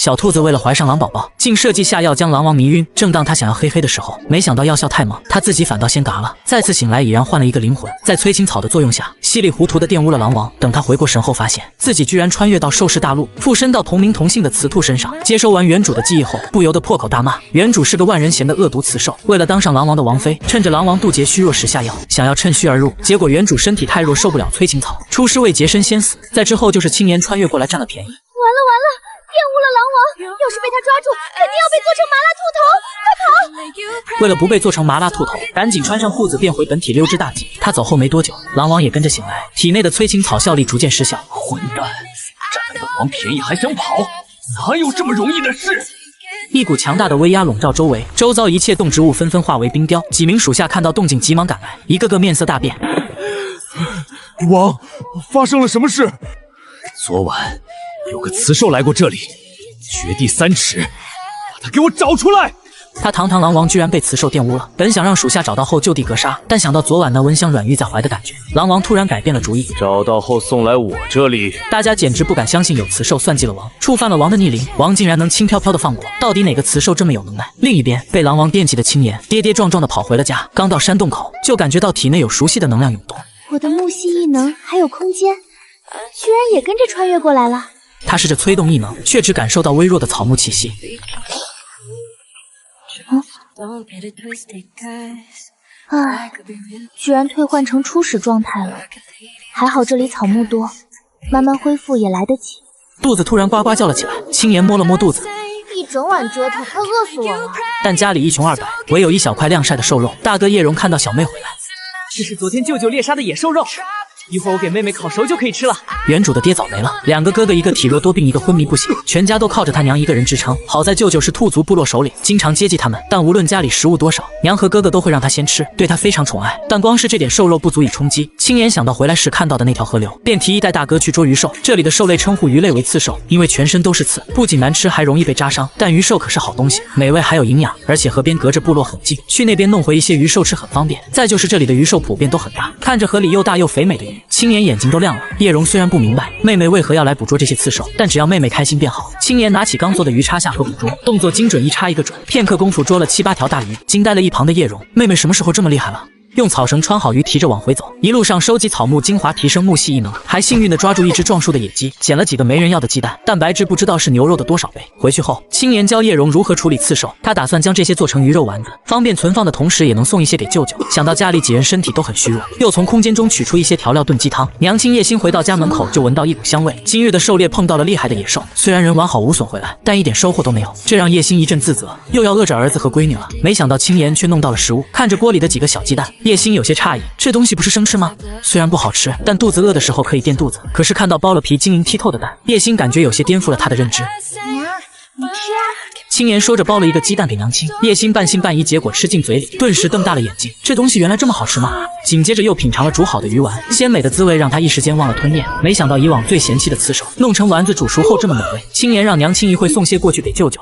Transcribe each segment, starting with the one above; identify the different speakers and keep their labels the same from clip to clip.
Speaker 1: 小兔子为了怀上狼宝宝，竟设计下药将狼王迷晕。正当他想要嘿嘿的时候，没想到药效太猛，他自己反倒先嘎了。再次醒来已然换了一个灵魂，在催情草的作用下，稀里糊涂的玷污了狼王。等他回过神后，发现自己居然穿越到兽世大陆，附身到同名同姓的雌兔身上。接收完原主的记忆后，不由得破口大骂：原主是个万人嫌的恶毒雌兽，为了当上狼王的王妃，趁着狼王渡劫虚弱时下药，想要趁虚而入。结果原主身体太弱，受不了催情草，出师未捷身先死。在之后就是青年穿越过来占了便宜。
Speaker 2: 完了，玷污了狼王！要是被他抓住，肯定要被做成麻辣兔头！快跑！
Speaker 1: 为了不被做成麻辣兔头，赶紧穿上裤子变回本体溜之大吉。他走后没多久，狼王也跟着醒来，体内的催情草效力逐渐失效。
Speaker 3: 混蛋，占了本王便宜还想跑，哪有这么容易的事？
Speaker 1: 一股强大的威压笼罩周围，周遭一切动植物纷纷化为冰雕。几名属下看到动静，急忙赶来，一个个面色大变。
Speaker 4: 王，发生了什么事？
Speaker 3: 昨晚有个雌兽来过这里，掘地3尺，把它给我找出来！
Speaker 1: 他堂堂狼王居然被雌兽玷污了，本想让属下找到后就地格杀，但想到昨晚那温香软玉在怀的感觉，狼王突然改变了主意。
Speaker 3: 找到后送来我这里。
Speaker 1: 大家简直不敢相信有雌兽算计了王，触犯了王的逆鳞，王竟然能轻飘飘的放过。到底哪个雌兽这么有能耐？另一边，被狼王惦记的青年跌跌撞撞的跑回了家，刚到山洞口就感觉到体内有熟悉的能量涌动。
Speaker 2: 我的木系异能还有空间，居然也跟着穿越过来了。
Speaker 1: 他试着催动异能，却只感受到微弱的草木气息。
Speaker 2: 唉，居然退换成初始状态了。还好这里草木多，慢慢恢复也来得及。
Speaker 1: 肚子突然呱呱叫了起来，青年摸了摸肚子，
Speaker 2: 一整晚折腾，快饿死我了。
Speaker 1: 但家里一穷二白，唯有一小块晾晒的瘦肉。大哥叶荣看到小妹回来，
Speaker 5: 这是昨天舅舅猎杀的野兽肉，一会儿我给妹妹烤熟就可以吃了。
Speaker 1: 原主的爹早没了，两个哥哥一个体弱多病，一个昏迷不醒，全家都靠着他娘一个人支撑。好在舅舅是兔族部落首领，经常接济他们，但无论家里食物多少，娘和哥哥都会让他先吃，对他非常宠爱。但光是这点瘦肉不足以充饥。青年想到回来时看到的那条河流，便提议带大哥去捉鱼兽。这里的兽类称呼鱼类为刺兽，因为全身都是刺，不仅难吃，还容易被扎伤。但鱼兽可是好东西，美味还有营养，而且河边隔着部落很近，去那边弄回一些鱼兽吃很方便。再就是这里的鱼兽普遍都很大，看着河里又大又肥美的鱼，青年眼睛都亮了。叶荣虽然不明白妹妹为何要来捕捉这些刺兽，但只要妹妹开心便好。青年拿起刚做的鱼叉下河捕捉，动作精准，一叉一个准，片刻功夫捉了7、8条大鱼，惊呆了一旁的叶荣。妹妹什么时候这么厉害了？用草绳穿好鱼，提着往回走，一路上收集草木精华，提升木系异能，还幸运地抓住一只壮树的野鸡，捡了几个没人要的鸡蛋，蛋白质不知道是牛肉的多少倍。回去后，青年教叶荣如何处理刺兽，他打算将这些做成鱼肉丸子，方便存放的同时也能送一些给舅舅。想到家里几人身体都很虚弱，又从空间中取出一些调料炖鸡汤。娘亲叶心回到家门口就闻到一股香味，今日的狩猎碰到了厉害的野兽，虽然人完好无损回来，但一点收获都没有，这让叶心一阵自责，又要饿着儿子和闺女了。没想到青年却弄到了食物，看着锅里的几个小鸡蛋，叶心有些诧异。这东西不是生吃吗？虽然不好吃，但肚子饿的时候可以垫肚子。可是看到剥了皮晶莹剔透的蛋，叶心感觉有些颠覆了他的认知。
Speaker 2: 娘，你吃啊。
Speaker 1: 青年说着剥了一个鸡蛋给娘亲，叶心半信半疑，结果吃进嘴里，顿时瞪大了眼睛。这东西原来这么好吃吗？紧接着又品尝了煮好的鱼丸，鲜美的滋味让他一时间忘了吞咽。没想到以往最嫌弃的刺手，弄成丸子煮熟后这么美味。青年让娘亲一会送些过去给舅舅。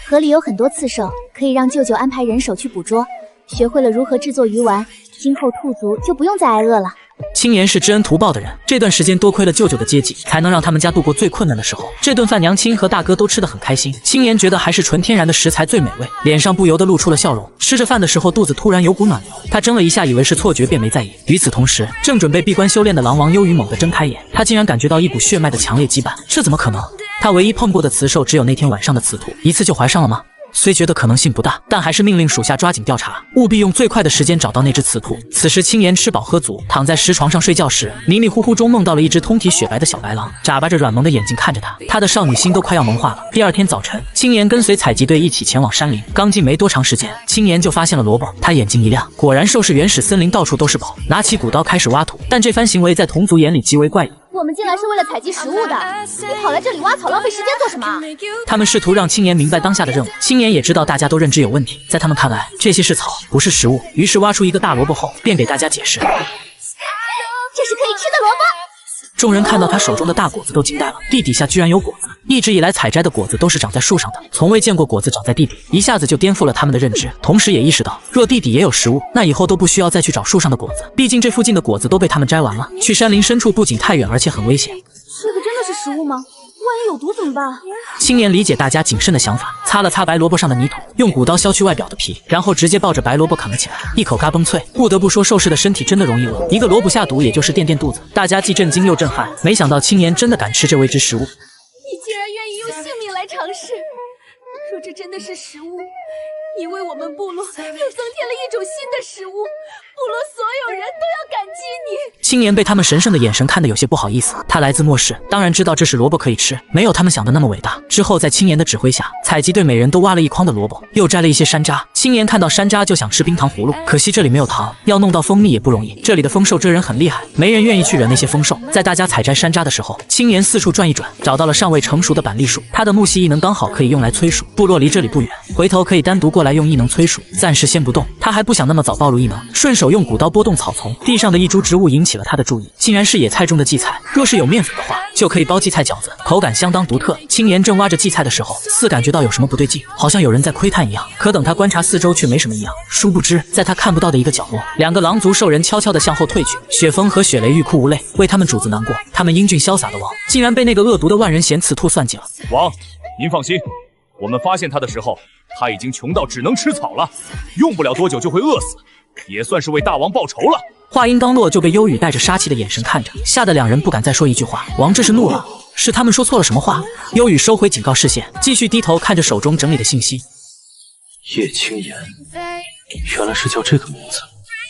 Speaker 2: 河里有很多刺兽，可以让舅舅安排人手去捕捉。学会了如何制作鱼丸，今后兔族就不用再挨饿了。
Speaker 1: 青年是知恩图报的人，这段时间多亏了舅舅的接济，才能让他们家度过最困难的时候。这顿饭娘亲和大哥都吃得很开心，青年觉得还是纯天然的食材最美味，脸上不由得露出了笑容。吃着饭的时候，肚子突然有股暖流，他怔了一下，以为是错觉，便没在意。与此同时，正准备闭关修炼的狼王幽鱼猛地睁开眼，他竟然感觉到一股血脉的强烈羁绊，这怎么可能？他唯一碰过的雌兽只有那天晚上的雌兔，一次就怀上了吗？虽觉得可能性不大，但还是命令属下抓紧调查，务必用最快的时间找到那只雌兔。此时青年吃饱喝足，躺在石床上睡觉时，迷迷糊糊中梦到了一只通体雪白的小白狼，眨巴着软萌的眼睛看着他，他的少女心都快要萌化了。第二天早晨，青年跟随采集队一起前往山林，刚进没多长时间，青年就发现了萝卜，他眼睛一亮，果然兽氏原始森林到处都是宝，拿起古刀开始挖土，但这番行为在同族眼里极为怪异。
Speaker 2: 我们进来是为了采集食物的，你跑来这里挖草浪费时间做什么？
Speaker 1: 他们试图让青年明白当下的任务，青年也知道大家都认知有问题，在他们看来这些是草，不是食物，于是挖出一个大萝卜后便给大家解释，这是可
Speaker 2: 以吃的萝卜。
Speaker 1: 众人看到他手中的大果子都惊呆了，地底下居然有果子，一直以来采摘的果子都是长在树上的，从未见过果子长在地底，一下子就颠覆了他们的认知，同时也意识到若地底也有食物，那以后都不需要再去找树上的果子，毕竟这附近的果子都被他们摘完了。去山林深处不仅太远，而且很危险。
Speaker 2: 这个真的是食物吗？一有毒怎么办？
Speaker 1: 青年理解大家谨慎的想法，擦了擦白萝卜上的泥土，用骨刀削去外表的皮，然后直接抱着白萝卜啃了起来，一口嘎嘣脆。不得不说，兽氏的身体真的容易饿，一个萝卜下毒也就是垫垫肚子。大家既震惊又震撼，没想到青年真的敢吃这未知食物。
Speaker 2: 你竟然愿意用性命来尝试，若这真的是食物，你为我们部落又增添了一种新的食物，部落所有人都要感激你。
Speaker 1: 青年被他们神圣的眼神看得有些不好意思，他来自末世，当然知道这是萝卜可以吃，没有他们想的那么伟大。之后在青年的指挥下，采集队每人都挖了一筐的萝卜，又摘了一些山楂。青年看到山楂就想吃冰糖葫芦，可惜这里没有糖，要弄到蜂蜜也不容易。这里的丰兽蛰人很厉害，没人愿意去惹那些丰兽。在大家采摘山楂的时候，青年四处转一转，找到了尚未成熟的板栗树，他的木系异能刚好可以用来催熟，部落离这里不远，回头可以单独过来用异能催熟。暂时先不动，他还不想那么早暴露异能，顺手用骨刀拨动草丛，地上的一株植物引起了他的注意，竟然是野菜中的荠菜。若是有面粉的话，就可以包荠菜饺子，口感相当独特。青年正挖着荠菜的时候，似感觉到有什么不对劲，好像有人在窥探一样。可等他观察四周，却没什么异样。殊不知，在他看不到的一个角落，两个狼族兽人悄悄地向后退去。雪峰和雪雷欲哭无泪，为他们主子难过。他们英俊潇洒的王，竟然被那个恶毒的万人嫌刺兔算计了。
Speaker 3: 王，您放心，我们发现他的时候，他已经穷到只能吃草了，用不了多久就会饿死，也算是为大王报仇了。
Speaker 1: 话音刚落，就被幽雨带着杀气的眼神看着，吓得两人不敢再说一句话。王这是怒了，是他们说错了什么话？幽雨收回警告视线，继续低头看着手中整理的信息。
Speaker 6: 叶青言，原来是叫这个名字。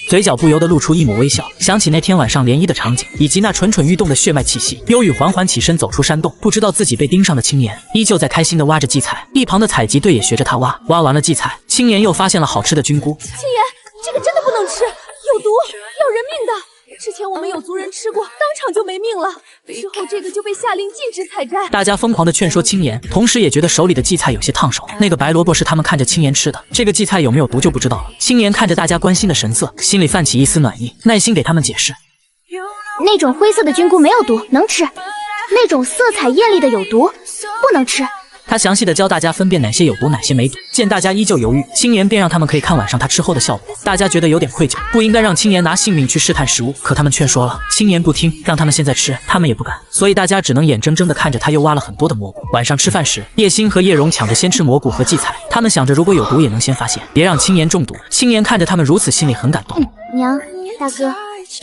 Speaker 1: 嘴角不由得露出一抹微笑，想起那天晚上涟漪的场景，以及那蠢蠢欲动的血脉气息，幽雨缓缓起身走出山洞，不知道自己被盯上的青年依旧在开心地挖着荠菜，一旁的采集队也学着他挖。挖完了荠菜，青年又发现了好吃的菌菇。
Speaker 2: 青言，这个真的不能吃，有毒，要人命的。之前我们有族人吃过，当场就没命了。之后这个就被下令禁止采摘。
Speaker 1: 大家疯狂地劝说青言，同时也觉得手里的荠菜有些烫手。那个白萝卜是他们看着青言吃的，这个荠菜有没有毒就不知道了。青言看着大家关心的神色，心里泛起一丝暖意，耐心给他们解释。
Speaker 2: 那种灰色的菌菇没有毒，能吃；那种色彩艳丽的有毒，不能吃。
Speaker 1: 他详细的教大家分辨哪些有毒，哪些没毒。见大家依旧犹豫，青言便让他们可以看晚上他吃后的效果。大家觉得有点愧疚，不应该让青言拿性命去试探食物，可他们劝说了，青言不听，让他们现在吃，他们也不敢。所以大家只能眼睁睁的看着他又挖了很多的蘑菇。晚上吃饭时，叶星和叶荣抢着先吃蘑菇和荠菜，他们想着如果有毒也能先发现，别让青言中毒。青言看着他们如此，心里很感动。
Speaker 2: 娘，大哥，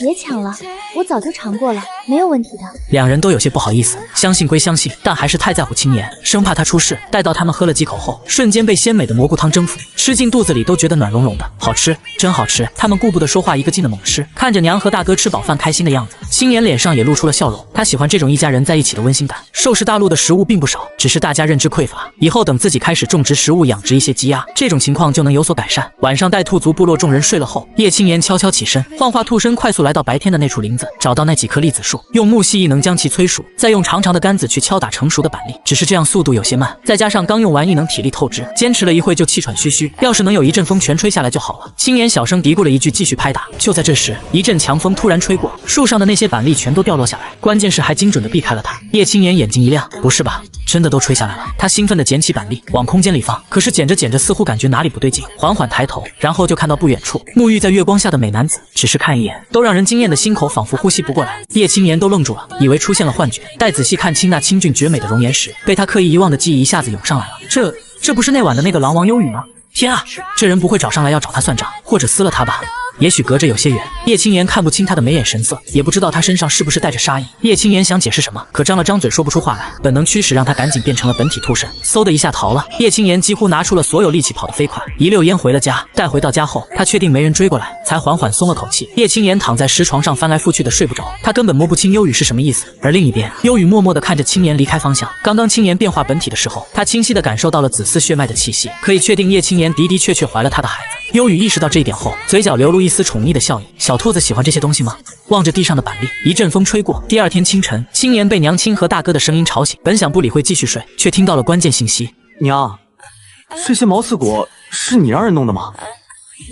Speaker 2: 别抢了，我早就尝过了，没有问题的。
Speaker 1: 两人都有些不好意思，相信归相信，但还是太在乎青言，生怕他出事。待到他们喝了几口后，瞬间被鲜美的蘑菇汤征服，吃进肚子里都觉得暖融融的，好吃，真好吃。他们顾不得说话，一个劲的猛吃。看着娘和大哥吃饱饭开心的样子，青言脸上也露出了笑容。他喜欢这种一家人在一起的温馨感。兽氏大陆的食物并不少，只是大家认知匮乏。以后等自己开始种植食物，养殖一些鸡鸭，这种情况就能有所改善。晚上待兔族部落众人睡了后，叶青言悄悄起身，幻化兔身，快速来到白天的那处林子，找到那几棵栗子树，用木系异能将其催熟，再用长长的杆子去敲打成熟的板栗。只是这样速度有些慢，再加上刚用完异能体力透支，坚持了一会就气喘吁吁。要是能有一阵风全吹下来就好了。青言小声嘀咕了一句，继续拍打。就在这时，一阵强风突然吹过，树上的那些板栗全都掉落下来，关键是还精准地避开了它。叶青言眼睛一亮，不是吧？真的都吹下来了。他兴奋地捡起板栗往空间里放，可是捡着捡着似乎感觉哪里不对劲，缓缓抬头，然后就看到不远处沐浴在月光下的美男子，只是看一眼都让人惊艳的心口仿佛呼吸不过来。叶青言都愣住了，以为出现了幻觉，待仔细看清那清俊绝美的容颜时，被他刻意遗忘的记忆一下子涌上来了。这不是那晚的那个狼王幽雨吗？天啊，这人不会找上来要找他算账，或者撕了他吧？也许隔着有些远，叶青言看不清他的眉眼神色，也不知道他身上是不是带着杀意。叶青言想解释什么，可张了张嘴说不出话来，本能驱使让他赶紧变成了本体兔身，嗖的一下逃了。叶青言几乎拿出了所有力气跑得飞快，一溜烟回了家。带回到家后，他确定没人追过来，才缓缓松了口气。叶青言躺在石床上翻来覆去的睡不着，他根本摸不清幽雨是什么意思。而另一边，幽雨默默地看着青年离开方向。刚刚青年变化本体的时候，他清晰地感受到了子嗣血脉的气息，可以确定叶青言的确怀了他的孩子。幽雨意识到这一点后，嘴角流露一丝宠溺的笑意。小兔子喜欢这些东西吗？望着地上的板栗，一阵风吹过。第二天清晨，青年被娘亲和大哥的声音吵醒，本想不理会继续睡，却听到了关键信息。
Speaker 4: 娘，这些毛刺果是你让人弄的吗？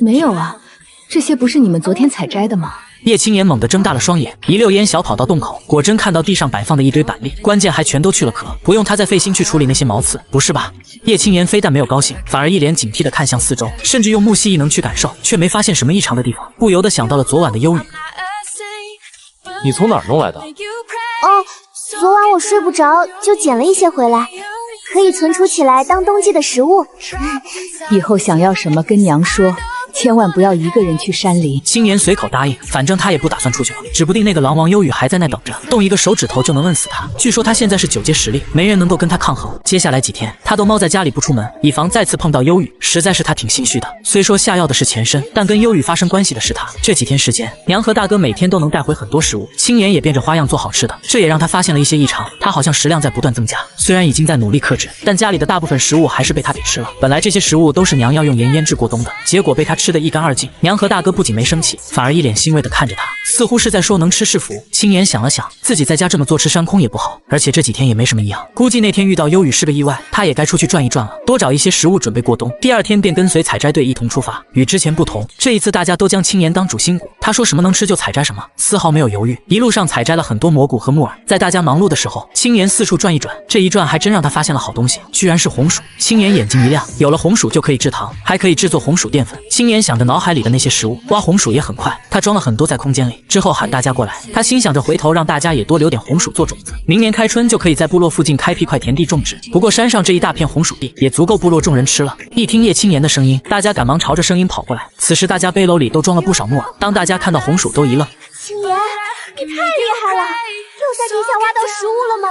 Speaker 7: 没有啊，这些不是你们昨天采摘的吗？
Speaker 1: 叶青言猛地睁大了双眼，一溜烟小跑到洞口，果真看到地上摆放的一堆板栗，关键还全都去了壳，不用他再费心去处理那些毛刺。不是吧？叶青言非但没有高兴，反而一脸警惕地看向四周，甚至用木系异能去感受，却没发现什么异常的地方，不由得想到了昨晚的幽雨。
Speaker 6: 你从哪儿弄来的？
Speaker 2: 哦，
Speaker 8: 昨晚我睡不着，就捡了一些回来，可以存储起来当冬季的食物。
Speaker 7: 以后想要什么跟娘说，千万不要一个人去山里。
Speaker 1: 青年随口答应，反正他也不打算出去了，指不定那个狼王幽雨还在那等着，动一个手指头就能摁死他。据说他现在是9阶实力，没人能够跟他抗衡。接下来几天，他都猫在家里不出门，以防再次碰到幽雨，实在是他挺心虚的。虽说下药的是前身，但跟幽雨发生关系的是他。这几天时间，娘和大哥每天都能带回很多食物，青年也变着花样做好吃的，这也让他发现了一些异常。他好像食量在不断增加，虽然已经在努力克制，但家里的大部分食物还是被他给吃了。本来这些食物都是娘要用盐腌制过冬的，结果被他吃得一干二净。娘和大哥不仅没生气，反而一脸欣慰地看着他，似乎是在说能吃是福。青年想了想，自己在家这么坐吃山空也不好，而且这几天也没什么异样，估计那天遇到幽雨是个意外，他也该出去转一转了，多找一些食物准备过冬。第二天便跟随采摘队一同出发。与之前不同，这一次大家都将青年当主心骨，他说什么能吃就采摘什么，丝毫没有犹豫。一路上采摘了很多蘑菇和木耳。在大家忙碌的时候，青年四处转一转，这一转还真让他发现了好东西，居然是红薯。青年眼睛一亮，有了红薯就可以制糖，还可以制作红薯淀粉。青年想着脑海里的那些食物，挖红薯也很快，他装了很多在空间里，之后喊大家过来。他心想着回头让大家也多留点红薯做种子，明年开春就可以在部落附近开辟块田地种植。不过山上这一大片红薯地也足够部落众人吃了。一听叶青年的声音，大家赶忙朝着声音跑过来。此时大家背篓里都装了不少木耳，当大家看到红薯都一愣。
Speaker 8: 青年，你太厉害了，又在地下挖到食物了吗？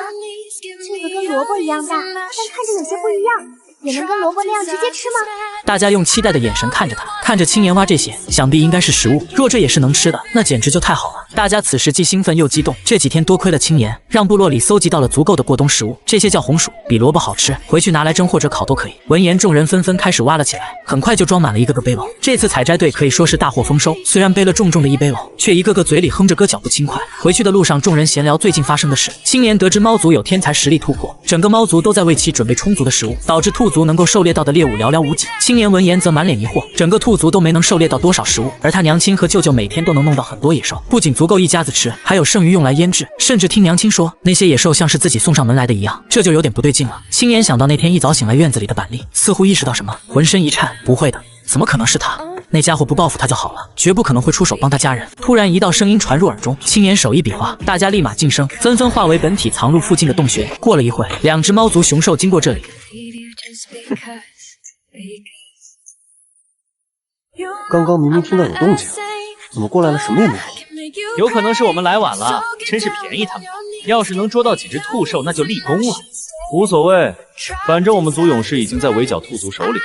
Speaker 8: 这个跟萝卜一样大，但看着有些不一样。也能跟萝卜那样直接吃吗？
Speaker 1: 大家用期待的眼神看着他，看着青年挖这些，想必应该是食物。若这也是能吃的，那简直就太好了。大家此时既兴奋又激动。这几天多亏了青年，让部落里搜集到了足够的过冬食物，这些叫红薯，比萝卜好吃，回去拿来蒸或者烤都可以。闻言，众人纷纷开始挖了起来，很快就装满了一个个背篓。这次采摘队可以说是大获丰收，虽然背了重重的一背篓，却一个个嘴里哼着歌，脚步轻快。回去的路上，众人闲聊最近发生的事。青年得知猫族有天才实力突破，整个猫族都在为其准备充足的食物，导致兔族能够狩猎到的猎物寥寥无几。青年闻言则满脸疑惑，整个兔族都没能狩猎到多少食物，而他娘亲和舅舅每天都能弄到很多野兽，不仅足够一家子吃，还有剩余用来腌制。甚至听娘亲说，那些野兽像是自己送上门来的一样，这就有点不对劲了。青年想到那天一早醒来院子里的板栗，似乎意识到什么，浑身一颤，不会的，怎么可能是他？那家伙不报复他就好了，绝不可能会出手帮他家人。突然一道声音传入耳中，青年手一比划，大家立马噤声，纷纷化为本体藏入附近的洞穴。过了一会，两只猫族雄兽经过这里，
Speaker 6: 刚刚明明听到有动静，怎么过来了什么也没有？
Speaker 5: 有可能是我们来晚了，真是便宜他们。要是能捉到几只兔兽，那就立功了。
Speaker 3: 无所谓，反正我们族勇士已经在围剿兔族手里，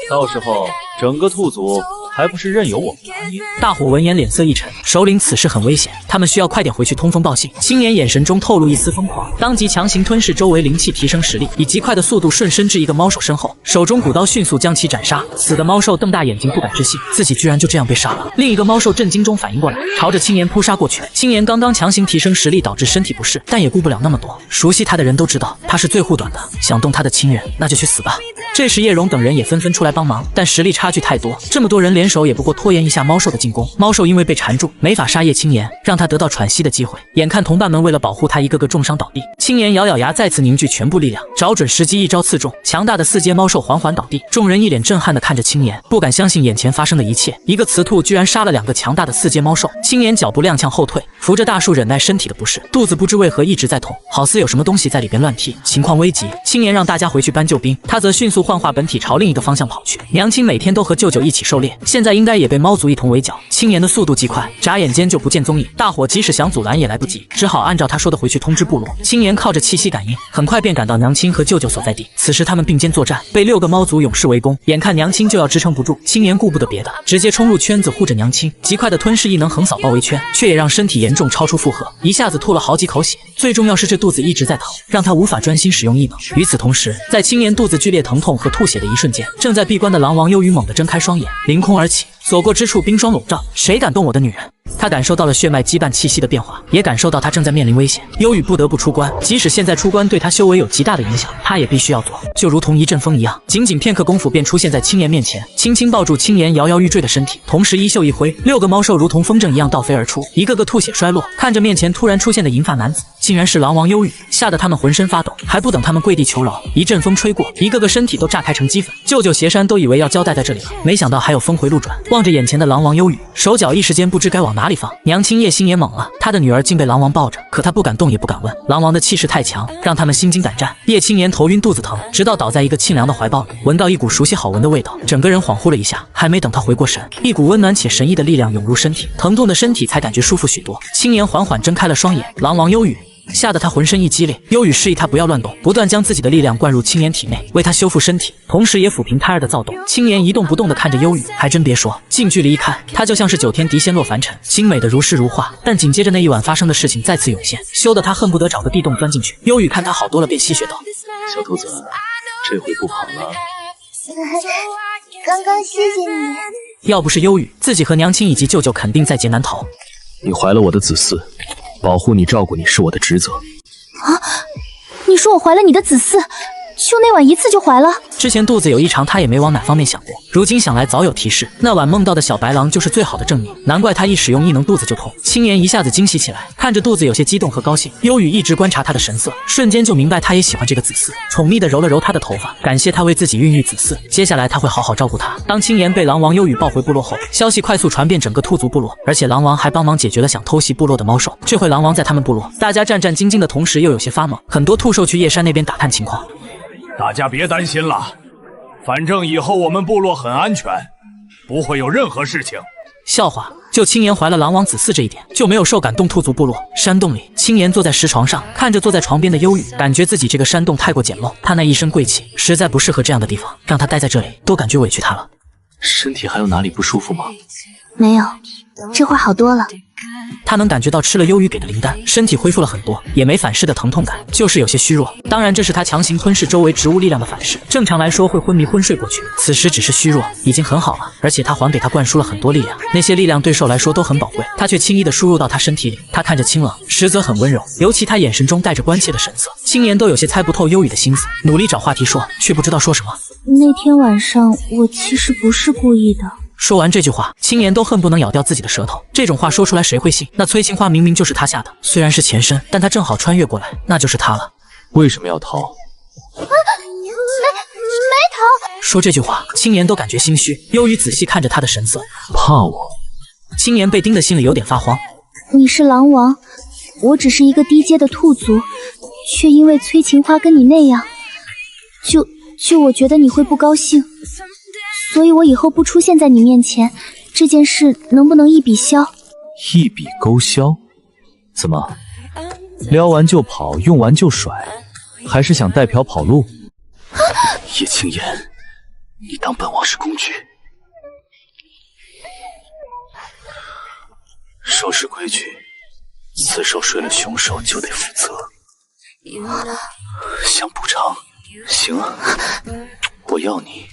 Speaker 3: 到时候整个兔族还不是任由我们拿捏。
Speaker 1: 大伙闻言脸色一沉，首领此事很危险，他们需要快点回去通风报信。青年眼神中透露一丝疯狂，当即强行吞噬周围灵气，提升实力，以极快的速度瞬身至一个猫兽身后，手中古刀迅速将其斩杀。死的猫兽瞪大眼睛，不敢置信，自己居然就这样被杀了。另一个猫兽震惊中反应过来，朝着青年扑杀过去。青年刚刚强行提升实力，导致身体不适，但也顾不了那么多。熟悉他的人都知道，他是最护短的，想动他的亲人，那就去死吧。这时叶荣等人也纷纷出来帮忙，但实力差距太多，这么多人联手也不过拖延一下猫兽的进攻。猫兽因为被缠住，没法杀叶青年，让他得到喘息的机会。眼看同伴们为了保护他，一个个重伤倒地，青年咬咬牙，再次凝聚全部力量，找准时机一招刺中，强大的4阶猫兽缓缓倒地。众人一脸震撼地看着青年，不敢相信眼前发生的一切。一个雌兔居然杀了2个强大的4阶猫兽。青年脚步踉跄后退，扶着大树忍耐身体的不适，肚子不知为何一直在痛，好似有什么东西在里边乱踢。情况危急，青年让大家回去搬救兵，他则迅速幻化本体朝另一个方向跑去。娘亲每天都和舅舅一起狩猎，现在应该也被猫族一同围剿。青年的速度极快，眨眼间就不见踪影，大伙即使想阻拦也来不及，只好按照他说的回去通知部落。青年靠着气息感应，很快便赶到娘亲和舅舅所在地。此时他们并肩作战，被6个猫族勇士围攻，眼看娘亲就要支撑不住，青年顾不得别的，直接冲入圈子护着娘亲，极快的吞噬异能横扫包围圈，却也让身体严重超出负荷，一下子吐了好几口血。最重要是这肚子一直在疼，让他无法专心使用异能。与此同时，在青年肚子剧烈疼痛和吐血的一瞬间，正在闭关的狼王幽雨猛地睁开双眼，凌空而起，所过之处冰霜笼罩，谁敢动我的女人？他感受到了血脉羁绊气息的变化，也感受到他正在面临危险。幽雨不得不出关，即使现在出关对他修为有极大的影响，他也必须要做。就如同一阵风一样，仅仅片刻功夫便出现在青年面前，轻轻抱住青年摇摇欲坠的身体，同时衣袖一挥，6个猫兽如同风筝一样倒飞而出，一个个吐血衰落。看着面前突然出现的银发男子，竟然是狼王幽雨，吓得他们浑身发抖。还不等他们跪地求饶，一阵风吹过，一个个身体都炸开成齑粉。舅舅邪山都以为要交代在这里了，没想到还有峰回路转。望着眼前的狼王幽雨，手脚一时间不知该往往哪里放。娘亲叶心也懵了，她的女儿竟被狼王抱着，可她不敢动也不敢问。狼王的气势太强，让他们心惊胆战。叶青言头晕肚子疼，直到倒在一个沁凉的怀抱里，闻到一股熟悉好闻的味道，整个人恍惚了一下。还没等他回过神，一股温暖且神异的力量涌入身体，疼痛的身体才感觉舒服许多。青言缓缓睁开了双眼，狼王忧郁吓得他浑身一激灵，忧郁示意他不要乱动，不断将自己的力量灌入青岩体内，为他修复身体，同时也抚平胎儿的躁动。青岩一动不动地看着忧郁，还真别说，近距离一看，他就像是9天狄仙落凡尘，精美的如诗如画。但紧接着那一晚发生的事情再次涌现，羞得他恨不得找个地洞钻进去。忧郁看他好多了，便戏谑道：“
Speaker 6: 小兔子，这回不跑了？”
Speaker 8: 刚刚谢谢你。
Speaker 1: 要不是忧郁，自己和娘亲以及舅舅肯定在劫难逃。
Speaker 6: 你怀了我的子嗣，保护你、照顾你是我的职责。
Speaker 8: 啊！你说我怀了你的子嗣，就那晚一次就怀了？
Speaker 1: 之前肚子有异常，他也没往哪方面想过，如今想来早有提示。那晚梦到的小白狼就是最好的证明，难怪他一使用异能肚子就痛。青岩一下子惊喜起来，看着肚子有些激动和高兴。忧郁一直观察他的神色，瞬间就明白他也喜欢这个子嗣，宠溺地揉了揉他的头发，感谢他为自己孕育子嗣。接下来他会好好照顾他。当青岩被狼王忧郁抱回部落后，消息快速传遍整个兔族部落，而且狼王还帮忙解决了想偷袭部落的猫兽。这回狼王在他们部落，大家战战兢兢的同时又有些发懵，很多兔兽去夜山那边打探情况。
Speaker 3: 大家别担心了，反正以后我们部落很安全，不会有任何事情。
Speaker 1: 笑话，就青岩怀了狼王子嗣这一点，就没有受感动兔族部落。山洞里，青岩坐在石床上，看着坐在床边的忧郁，感觉自己这个山洞太过简陋，他那一身贵气实在不适合这样的地方，让他待在这里都感觉委屈他了。
Speaker 6: 身体还有哪里不舒服吗？
Speaker 8: 没有，这会好多了。
Speaker 1: 他能感觉到吃了忧郁给的灵丹，身体恢复了很多，也没反噬的疼痛感，就是有些虚弱。当然，这是他强行吞噬周围植物力量的反噬，正常来说会昏迷昏睡过去，此时只是虚弱，已经很好了。而且他还给他灌输了很多力量，那些力量对兽来说都很宝贵，他却轻易的输入到他身体里。他看着清冷，实则很温柔，尤其他眼神中带着关切的神色。青岩都有些猜不透忧郁的心思，努力找话题说，却不知道说什么。
Speaker 8: 那天晚上我其实不是故意的。
Speaker 1: 说完这句话，青岩都恨不能咬掉自己的舌头。这种话说出来谁会信？那崔青花明明就是他下的，虽然是前身，但他正好穿越过来，那就是他了。
Speaker 6: 为什么要逃？
Speaker 8: 没逃。
Speaker 1: 说这句话，青岩都感觉心虚。忧郁仔细看着他的神色，
Speaker 6: 怕我？
Speaker 1: 青岩被盯得心里有点发慌。
Speaker 8: 你是狼王，我只是一个低阶的兔族，却因为崔晴花跟你那样，就我觉得你会不高兴。所以我以后不出现在你面前，这件事能不能一笔消？
Speaker 6: 一笔勾销？怎么，撩完就跑，用完就甩，还是想带嫖跑路？叶青言，你当本王是工具？兽是规矩，此兽睡了凶兽就得负责。想补偿？行啊，我要你。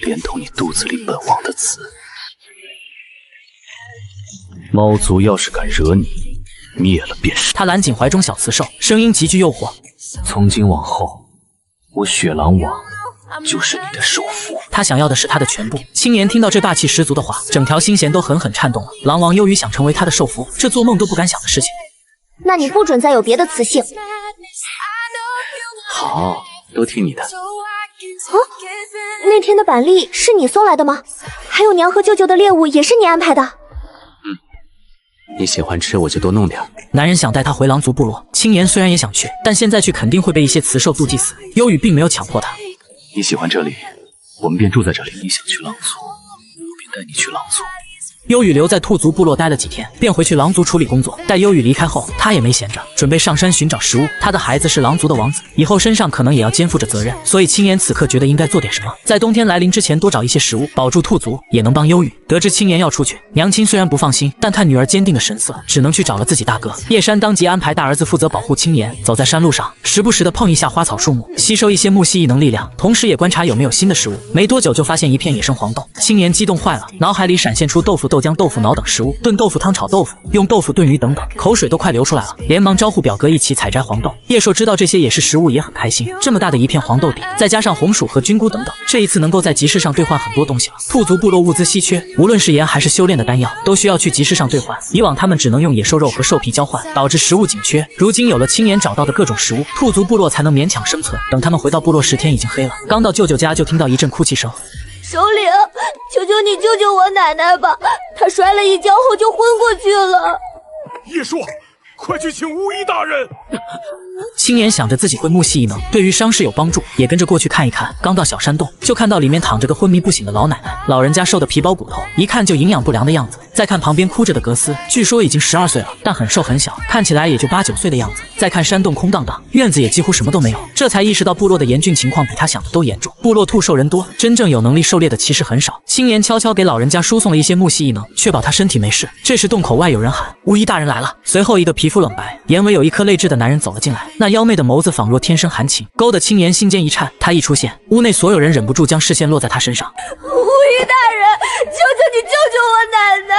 Speaker 6: 连同你肚子里本王的子，猫族要是敢惹你，灭了便是。
Speaker 1: 他揽紧怀中小雌兽，声音极具诱惑。
Speaker 6: 从今往后，我雪狼王就是你的首服。
Speaker 1: 他想要的是他的全部。青岩听到这霸气十足的话，整条心弦都狠狠颤动了。狼王忧郁想成为他的受服，这做梦都不敢想的事情。
Speaker 8: 那你不准再有别的雌性。
Speaker 6: 好，都听你的。
Speaker 8: 那天的板栗是你送来的吗？还有娘和舅舅的猎物也是你安排的？
Speaker 6: 你喜欢吃我就多弄点。
Speaker 1: 男人想带他回狼族部落，青岩虽然也想去，但现在去肯定会被一些雌兽妒忌死。忧郁并没有强迫他。
Speaker 6: 你喜欢这里，我们便住在这里。你想去狼族，我便带你去狼族。
Speaker 1: 忧郁留在兔族部落待了几天，便回去狼族处理工作。待忧郁离开后，他也没闲着，准备上山寻找食物。他的孩子是狼族的王子，以后身上可能也要肩负着责任，所以青岩此刻觉得应该做点什么，在冬天来临之前多找一些食物，保住兔族，也能帮忧郁。得知青岩要出去，娘亲虽然不放心，但看女儿坚定的神色，只能去找了自己大哥叶山。当即安排大儿子负责保护青岩，走在山路上，时不时的碰一下花草树木，吸收一些木系异能力量，同时也观察有没有新的食物。没多久就发现一片野生黄豆，青岩激动坏了，脑海里闪现出豆腐、豆浆、豆腐脑等食物，炖豆腐汤、炒豆腐，用豆腐炖鱼等等，口水都快流出来了，连忙招呼表哥一起采摘黄豆。叶硕知道这些也是食物，也很开心。这么大的一片黄豆地，再加上红薯和菌菇等等，这一次能够在集市上兑换很多东西了。兔族部落物资稀缺，无论是盐还是修炼的丹药，都需要去集市上兑换。以往他们只能用野兽肉和兽皮交换，导致食物紧缺。如今有了青岩找到的各种食物，兔族部落才能勉强生存。等他们回到部落，10天已经黑了。刚到舅舅家，就听到一阵哭泣声。
Speaker 2: 首领，求求你救救我奶奶吧！她摔了一跤后就昏过去了。
Speaker 4: 叶硕，快去请巫医大人！
Speaker 1: 青年想着自己会木系异能，对于伤势有帮助，也跟着过去看一看。刚到小山洞，就看到里面躺着个昏迷不醒的老奶奶，老人家瘦的皮包骨头，一看就营养不良的样子。再看旁边哭着的格斯，据说已经12岁了，但很瘦很小，看起来也就8、9岁的样子。再看山洞空荡荡，院子也几乎什么都没有，这才意识到部落的严峻情况比他想的都严重。部落兔兽人多，真正有能力狩猎的其实很少。青年悄悄给老人家输送了一些木系异能，确保他身体没事。这时洞口外有人喊：“巫医大人来了！”随后一个皮肤冷白、眼尾有一颗泪痣的男人走了进来，那妖媚的眸子仿若天生含情，勾得青年心间一颤。他一出现，屋内所有人忍不住将视线落在他身上。
Speaker 2: 巫医大人，求求你救救我奶奶！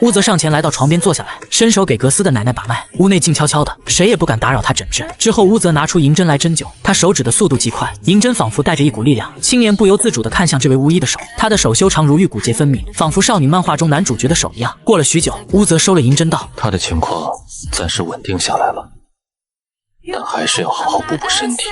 Speaker 1: 乌泽上前来到床边坐下来，伸手给格斯的奶奶把脉。屋内静悄悄的，谁也不敢打扰他诊治。之后乌泽拿出银针来针灸，他手指的速度极快，银针仿佛带着一股力量。青年不由自主地看向这位巫医的手，他的手修长如玉，骨节分明，仿佛少女漫画中男主角的手一样。过了许久，乌泽收了银针道：“
Speaker 6: 他的情况暂时稳定下来了，但还是要好好补补身体。”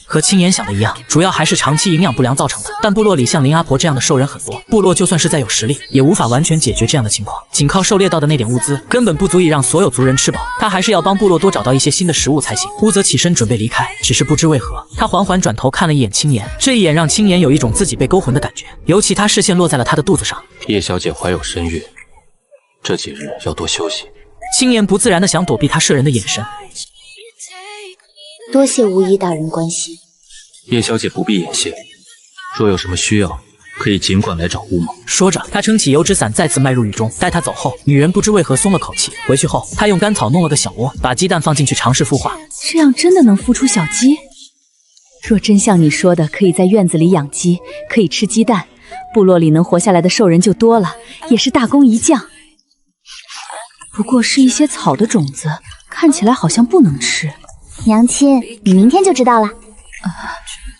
Speaker 1: 和青年想的一样，主要还是长期营养不良造成的。但部落里像林阿婆这样的兽人很多，部落就算是再有实力，也无法完全解决这样的情况。仅靠狩猎到的那点物资，根本不足以让所有族人吃饱。他还是要帮部落多找到一些新的食物才行。乌泽起身准备离开，只是不知为何，他缓缓转头看了一眼青年，这一眼让青年有一种自己被勾魂的感觉，尤其他视线落在了他的肚子上。
Speaker 6: 叶小姐怀有身孕，这几日要多休息。
Speaker 1: 青年不自然地想躲避他摄人的眼神。
Speaker 8: 多谢巫医大人关心。
Speaker 6: 叶小姐不必言谢，若有什么需要，可以尽管来找乌蒙。
Speaker 1: 说着，他撑起油纸伞，再次迈入狱中。待他走后，女人不知为何松了口气。回去后，他用干草弄了个小窝，把鸡蛋放进去，尝试孵化。
Speaker 7: 这样真的能孵出小鸡？若真像你说的，可以在院子里养鸡，可以吃鸡蛋，部落里能活下来的兽人就多了，也是大功一将。不过是一些草的种子，看起来好像不能吃。
Speaker 8: 娘亲，你明天就知道了。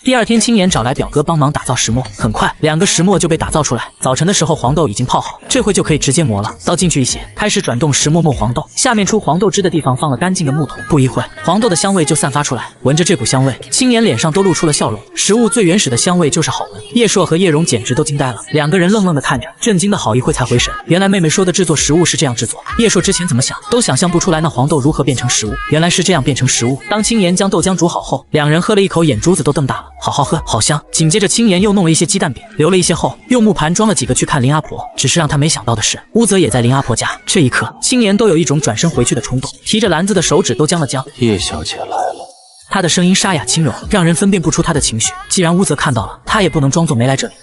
Speaker 1: 第二天，青年找来表哥帮忙打造石磨，很快2个石磨就被打造出来。早晨的时候，黄豆已经泡好，这回就可以直接磨了。倒进去一些，开始转动石磨磨黄豆。下面出黄豆汁的地方放了干净的木桶，不一会，黄豆的香味就散发出来。闻着这股香味，青年脸上都露出了笑容。食物最原始的香味就是好闻。叶硕和叶蓉简直都惊呆了，2个人愣愣地看着，震惊的好一会才回神。原来妹妹说的制作食物是这样制作。叶硕之前怎么想都想象不出来那黄豆如何变成食物，原来是这样变成食物。当青年将豆浆煮好后，2人喝了一口，眼珠子都瞪大了。好好喝，好香。紧接着青年又弄了一些鸡蛋饼，留了一些后，用木盘装了几个去看林阿婆。只是让他没想到的是，乌泽也在林阿婆家。这一刻，青年都有一种转身回去的冲动，提着篮子的手指都僵了僵。
Speaker 6: 叶小姐来了。
Speaker 1: 她的声音沙哑轻柔，让人分辨不出她的情绪。既然乌泽看到了，他也不能装作没来这里。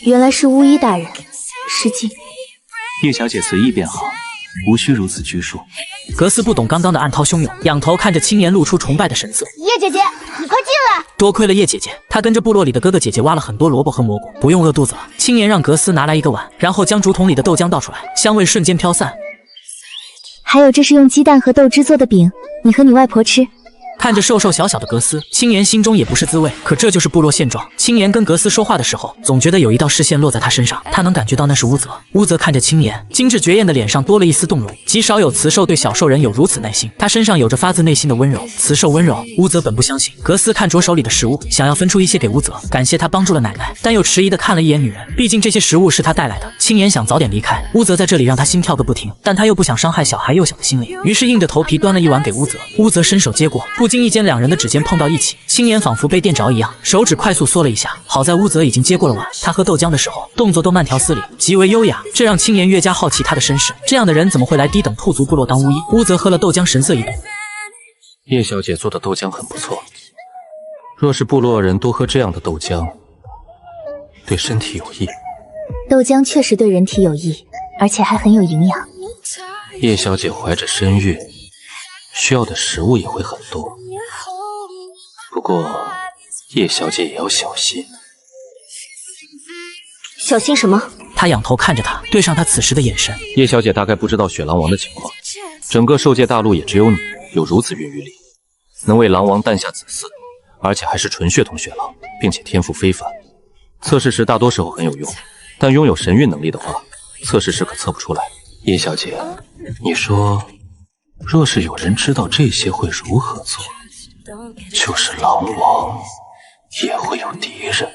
Speaker 8: 原来是巫医大人，失敬。
Speaker 6: 叶小姐随意便好，无需如此拘束。
Speaker 1: 格斯不懂刚刚的暗涛汹涌，仰头看着青年，露出崇拜的神色。
Speaker 8: 叶姐姐，你快进来！
Speaker 1: 多亏了叶姐姐，她跟着部落里的哥哥姐姐挖了很多萝卜和蘑菇，不用饿肚子了。青年让格斯拿来一个碗，然后将竹筒里的豆浆倒出来，香味瞬间飘散。
Speaker 8: 还有，这是用鸡蛋和豆汁做的饼，你和你外婆吃。
Speaker 1: 看着瘦瘦小小的格斯，青年心中也不是滋味。可这就是部落现状。青年跟格斯说话的时候，总觉得有一道视线落在他身上，他能感觉到那是乌泽。乌泽看着青年，精致绝艳的脸上多了一丝动容。极少有雌兽对小兽人有如此耐心，他身上有着发自内心的温柔。雌兽温柔，乌泽本不相信。格斯看着手里的食物，想要分出一些给乌泽，感谢他帮助了奶奶，但又迟疑的看了一眼女人，毕竟这些食物是他带来的。青年想早点离开，乌泽在这里让他心跳个不停，但他又不想伤害小孩幼小的心灵，于是硬着头皮端了一碗给乌泽。乌泽伸手接过，不经意间2人的指尖碰到一起，青年仿佛被电着一样，手指快速缩了一下。好在乌泽已经接过了碗，他喝豆浆的时候动作都慢条斯理，极为优雅，这让青年越加好奇他的身世。这样的人怎么会来低等兔族部落当巫医？乌泽喝了豆浆，神色一动。
Speaker 6: 叶小姐做的豆浆很不错，若是部落人多喝这样的豆浆，对身体有益。
Speaker 8: 豆浆确实对人体有益，而且还很有营养。
Speaker 6: 叶小姐怀着身孕，需要的食物也会很多。不过，叶小姐也要小心。
Speaker 8: 小心什么？
Speaker 1: 他仰头看着他，对上他此时的眼神。
Speaker 6: 叶小姐大概不知道雪狼王的情况，整个兽界大陆也只有你有如此孕育力，能为狼王诞下子嗣，而且还是纯血统雪狼，并且天赋非凡。测试时大多时候很有用，但拥有神韵能力的话，测试时可测不出来。叶小姐，你说，若是有人知道这些会如何做？就是狼王也会有敌人。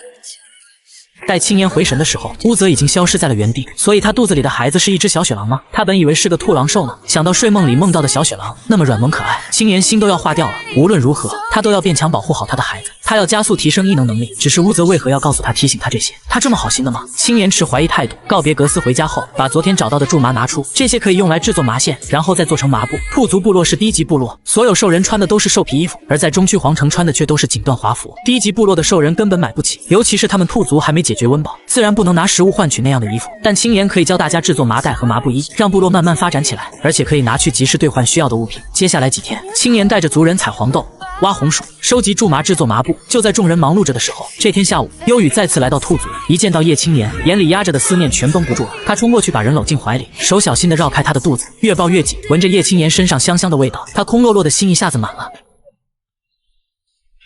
Speaker 1: 待青年回神的时候，乌泽已经消失在了原地。所以他肚子里的孩子是一只小雪狼吗？他本以为是个兔狼兽呢，想到睡梦里梦到的小雪狼那么软萌可爱，青年心都要化掉了。无论如何，他都要变强保护好他的孩子。他要加速提升异能力，只是乌泽为何要告诉他提醒他这些？他这么好心的吗？青年持怀疑态度告别格斯回家后，把昨天找到的苎麻拿出，这些可以用来制作麻线，然后再做成麻布。兔族部落是低级部落，所有兽人穿的都是兽皮衣服，而在中区皇城穿的却都是锦缎华服。低级部落的兽人根本买不起，尤其是他们兔族还没解决温饱，自然不能拿食物换取那样的衣服。但青年可以教大家制作麻袋和麻布衣，让部落慢慢发展起来，而且可以拿去集市兑换需要的物品。接下来几天，青年带着族人采黄豆、挖红薯、收集苎麻制作麻布。就在众人忙碌着的时候，这天下午，幽雨再次来到兔族，一见到叶青年，眼里压着的思念全绷不住了。他冲过去把人搂进怀里，手小心地绕开他的肚子，越抱越紧，闻着叶青年身上香香的味道，他空落落的心一下子满了。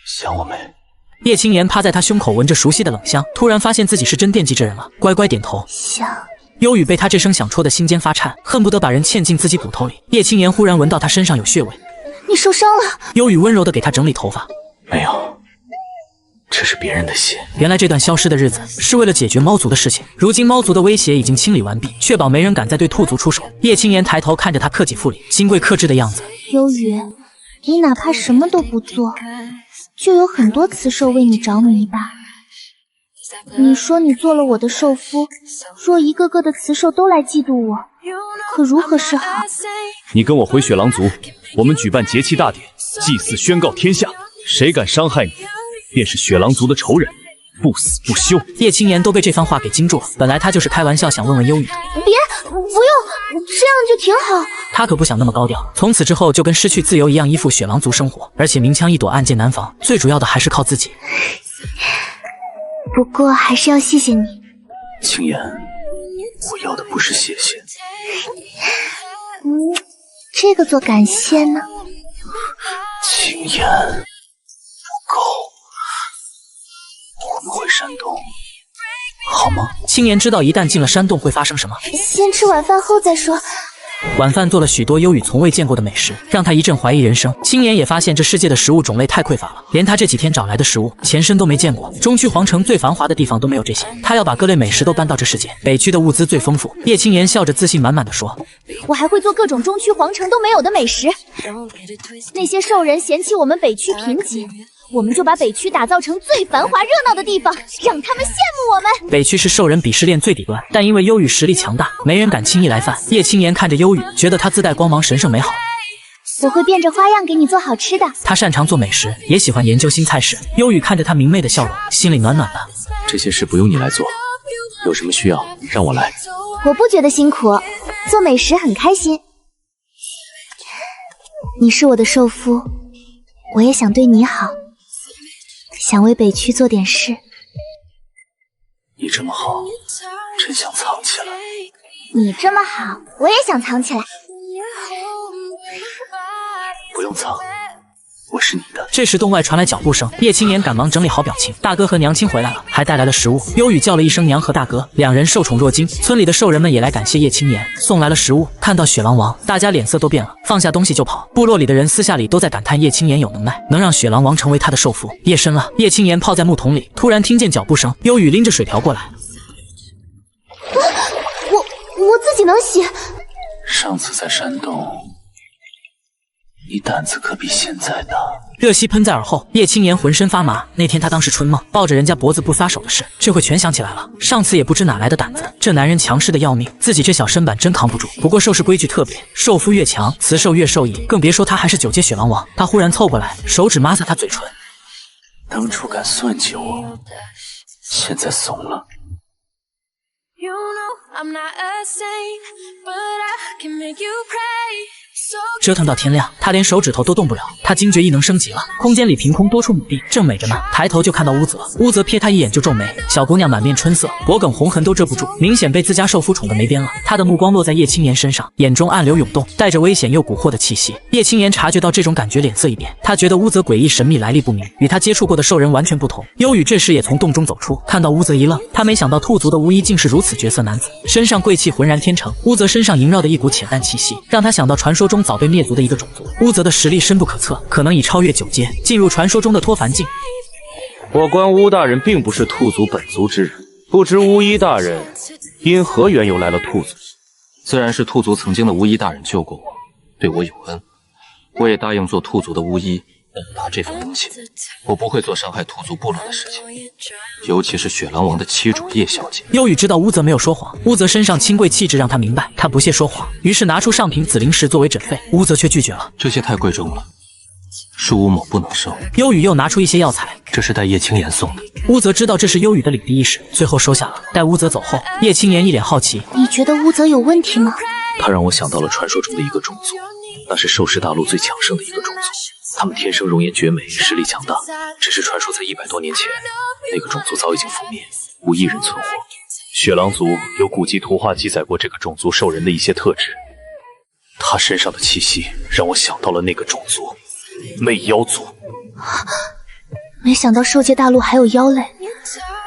Speaker 6: 想我没？
Speaker 1: 叶青年趴在他胸口闻着熟悉的冷香，突然发现自己是真惦记这人了，乖乖点头。
Speaker 8: 想。
Speaker 1: 幽雨被他这声响戳得心尖发颤，恨不得把人嵌进自己骨头里。叶青年忽然闻到他身上有血味，
Speaker 8: 你受伤了。
Speaker 1: 幽雨温柔地给他整理头发，
Speaker 6: 没有，这是别人的血。
Speaker 1: 原来这段消失的日子是为了解决猫族的事情，如今猫族的威胁已经清理完毕，确保没人敢再对兔族出手。叶青年抬头看着他克己复礼、金贵克制的样子。
Speaker 8: 幽雨，你哪怕什么都不做，就有很多雌兽为你着迷吧。你说你做了我的兽夫，若一个个的雌兽都来嫉妒我，可如何是好？
Speaker 3: 你跟我回雪狼族，我们举办节气大典，祭祀宣告天下，谁敢伤害你，便是雪狼族的仇人，不死不休。
Speaker 1: 叶青年都被这番话给惊住了，本来他就是开玩笑想问问幽雨，
Speaker 8: 别，不用，这样就挺好。
Speaker 1: 他可不想那么高调，从此之后就跟失去自由一样依附雪狼族生活，而且明枪易躲暗箭难防，最主要的还是靠自己。
Speaker 8: 不过还是要谢谢你，
Speaker 6: 青言，我要的不是谢谢。
Speaker 8: 这个做感谢呢？
Speaker 6: 青言，不够，我们回山洞，好吗？
Speaker 1: 青年知道一旦进了山洞会发生什么，
Speaker 8: 先吃晚饭后再说。
Speaker 1: 晚饭做了许多幽雨从未见过的美食，让他一阵怀疑人生。青年也发现这世界的食物种类太匮乏了，连他这几天找来的食物前身都没见过。中区皇城最繁华的地方都没有这些，他要把各类美食都搬到这世界。北区的物资最丰富。叶青年笑着自信满满的说，
Speaker 8: 我还会做各种中区皇城都没有的美食。那些兽人嫌弃我们北区贫瘠，我们就把北区打造成最繁华热闹的地方，让他们羡慕我们。
Speaker 1: 北区是兽人鄙视链最底端，但因为幽雨实力强大，没人敢轻易来犯。叶青年看着幽雨，觉得他自带光芒，神圣美好。
Speaker 8: 我会变着花样给你做好吃的。
Speaker 1: 他擅长做美食，也喜欢研究新菜式。幽雨看着他明媚的笑容，心里暖暖的。
Speaker 6: 这些事不用你来做，有什么需要让我来。
Speaker 8: 我不觉得辛苦，做美食很开心。你是我的兽夫，我也想对你好，想为北区做点事。
Speaker 6: 你这么好，真想藏起来。
Speaker 8: 你这么好，我也想藏起来。
Speaker 6: 不用藏，我是你的。
Speaker 1: 这时洞外传来脚步声，叶青年赶忙整理好表情。大哥和娘亲回来了，还带来了食物。幽雨叫了一声娘和大哥，两人受宠若惊。村里的兽人们也来感谢叶青年，送来了食物。看到雪狼王，大家脸色都变了，放下东西就跑。部落里的人私下里都在感叹叶青年有能耐，能让雪狼王成为他的受父。夜深了，叶青年泡在木桶里，突然听见脚步声，幽雨拎着水条过来。
Speaker 8: 我自己能洗。
Speaker 6: 上次在山洞，你胆子可比现在大。
Speaker 1: 热息喷在耳后，叶青年浑身发麻。那天他当时春梦，抱着人家脖子不撒手的事，这回全想起来了。上次也不知哪来的胆子，这男人强势的要命，自己这小身板真扛不住。不过兽氏规矩特别，兽夫越强，雌兽越受益，更别说他还是9阶雪狼王。他忽然凑过来，手指抹擦他嘴唇。
Speaker 6: 当初敢算计我，现在怂了。
Speaker 1: 折腾到天亮，他连手指头都动不了。他惊觉异能升级了，空间里凭空多出母地，正美着呢。抬头就看到乌泽，乌泽瞥他一眼就皱眉。小姑娘满面春色，脖梗红痕都遮不住，明显被自家兽夫宠得没边了。他的目光落在叶青年身上，眼中暗流涌动，带着危险又蛊惑的气息。叶青年察觉到这种感觉，脸色一变。他觉得乌泽诡异神秘，来历不明，与他接触过的兽人完全不同。幽雨这时也从洞中走出，看到乌泽一愣，他没想到兔族的巫医竟是如此绝色男子，身上贵气浑然天成。乌泽身上萦绕的一股浅淡气息，让他想到传说中早被灭族的一个种族。乌泽的实力深不可测，可能已超越9阶，进入传说中的脱凡境。
Speaker 5: 我观乌大人并不是兔族本族之人，
Speaker 6: 不知巫医大人因何缘由来了兔族？
Speaker 9: 自然是兔族曾经的巫医大人救过我，对我有恩，我也答应做兔族的巫医，报答这份恩情。我不会做伤害兔族部落的事情，尤其是雪狼王的妻主叶小姐。
Speaker 1: 幽雨知道乌泽没有说谎，乌泽身上清贵气质让他明白他不屑说谎，于是拿出上品紫灵石作为诊费，乌泽却拒绝了。
Speaker 9: 这些太贵重了，恕乌某不能收。
Speaker 1: 幽雨又拿出一些药材，
Speaker 9: 这是带叶青言送的。
Speaker 1: 乌泽知道这是幽雨的领地意识，最后收下了。待乌泽走后，叶青言一脸好奇：
Speaker 8: 你觉得乌泽有问题吗？
Speaker 6: 他让我想到了传说中的一个种族，那是兽食大陆最强盛的一个种族。他们天生容颜绝美，实力强大，只是传说在100多年前，那个种族早已经覆灭，无一人存活。
Speaker 3: 雪狼族有古籍图画记载过这个种族兽人的一些特质，他身上的气息让我想到了那个种族——魅妖族。
Speaker 8: 没想到兽界大陆还有妖类，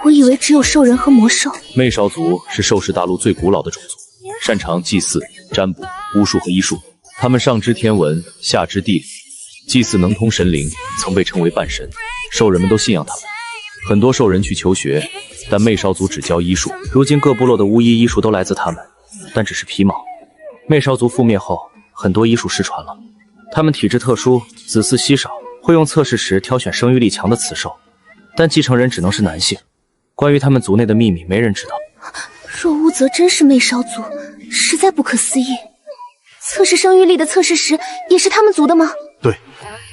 Speaker 8: 我以为只有兽人和魔兽。
Speaker 3: 魅烧族是兽食大陆最古老的种族，擅长祭祀、占卜、巫术和医术。他们上知天文，下知地理，祭祀能通神灵，曾被称为半神。兽人们都信仰他们，很多兽人去求学，但魅烧族只教医术。如今各部落的巫医医术都来自他们，但只是皮毛。魅烧族覆灭后，很多医术失传了。他们体质特殊，子嗣稀少，会用测试时挑选生育力强的雌兽，但继承人只能是男性。关于他们族内的秘密，没人知道。
Speaker 8: 若乌泽真是魅烧族，实在不可思议。测试生育力的测试石也是他们族的吗？
Speaker 3: 对，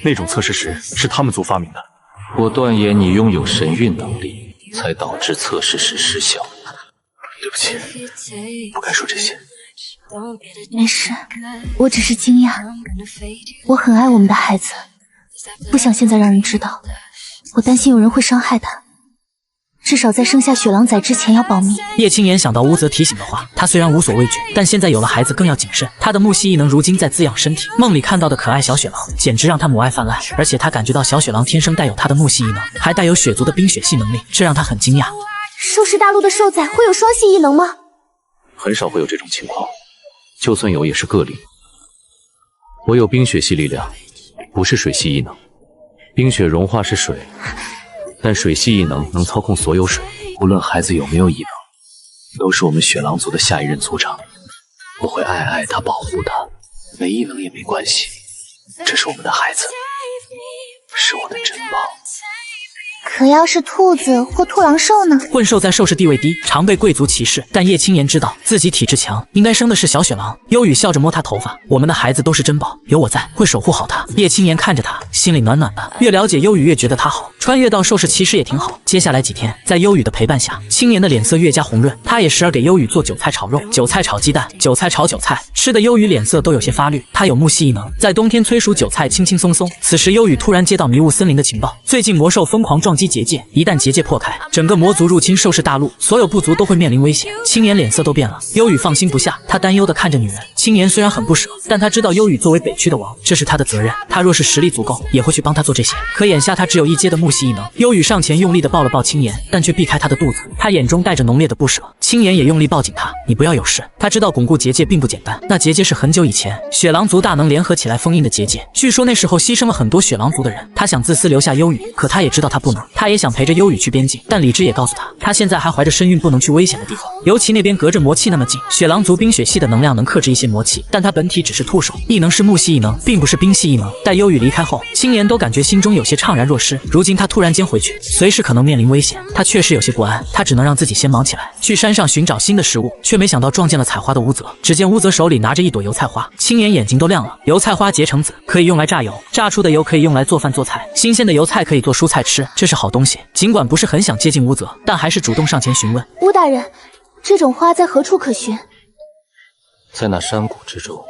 Speaker 3: 那种测试石是他们族发明的。
Speaker 9: 我断言你拥有神韵能力，才导致测试石失效。
Speaker 3: 对不起，不该说这些。
Speaker 8: 没事，我只是惊讶。我很爱我们的孩子，不想现在让人知道。我担心有人会伤害他。至少在生下雪狼崽之前要保密。
Speaker 1: 叶青言想到乌泽提醒的话，他虽然无所畏惧，但现在有了孩子更要谨慎。他的木系异能如今在滋养身体，梦里看到的可爱小雪狼简直让他母爱泛滥，而且他感觉到小雪狼天生带有他的木系异能，还带有血族的冰雪系能力，这让他很惊讶。
Speaker 8: 兽食大陆的兽崽会有双系异能吗？
Speaker 6: 很少会有这种情况，就算有也是个例。我有冰雪系力量，不是水系异能。冰雪融化是水，但水系异能能操控所有水，无论孩子有没有异能，都是我们雪狼族的下一任族长。我会爱爱他，保护他，没异能也没关系，这是我们的孩子，是我的珍宝。
Speaker 8: 可要是兔子或兔狼兽呢？
Speaker 1: 混兽在兽氏地位低，常被贵族歧视。但叶青言知道自己体质强，应该生的是小雪狼。幽雨笑着摸他头发，我们的孩子都是珍宝，有我在，会守护好他。叶青言看着他，心里暖暖的。越了解幽雨，越觉得他好。穿越到兽氏其实也挺好。接下来几天，在幽雨的陪伴下，青年的脸色越加红润。他也时而给幽雨做韭菜炒肉、韭菜炒鸡蛋、韭菜炒韭菜，吃的幽雨脸色都有些发绿。他有木系异能，在冬天催熟韭菜轻轻松松。此时幽雨突然接到迷雾森林的情报，最近魔兽疯狂撞击结界，一旦结界破开，整个魔族入侵兽氏大陆，所有部族都会面临危险。青年脸色都变了，幽雨放心不下，他担忧地看着女人。青年虽然很不舍，但他知道幽雨作为北区的王，这是他的责任。他若是实力足够，也会去帮他做这些。可眼下他只有一阶的木系异能。幽雨上前用力地抱了抱青年，但却避开他的肚子，他眼中带着浓烈的不舍。青年也用力抱紧他，你不要有事。他知道巩固结界并不简单，那结界是很久以前雪狼族大能联合起来封印的结界，据说那时候牺牲了很多雪狼族的人。他想自私留下幽雨，可他也知道他不能，他也想陪着幽雨去边境，但理智也告诉他，他现在还怀着身孕，不能去危险的地方，尤其那边隔着魔气那么近。雪狼族冰雪系的能量能克制一些魔气，但他本体只是兔手，异能是木系异能，并不是冰系异能。待幽雨离开后，青年都感觉心中有些怅然若失。如今他突然间回去，随时可能面临危险，他确实有些不安。他只能让自己先忙起来，去山上寻找新的食物，却没想到撞见了采花的乌泽。只见乌泽手里拿着一朵油菜花，青年眼睛都亮了。油菜花结成籽，可以用来榨油，榨出的油可以用来做饭做菜，新鲜的油菜可以做蔬菜吃，这是好东西。尽管不是很想接近乌泽，但还是主动上前询问。
Speaker 8: 乌大人，这种花在何处可寻？
Speaker 9: 在那山谷之中。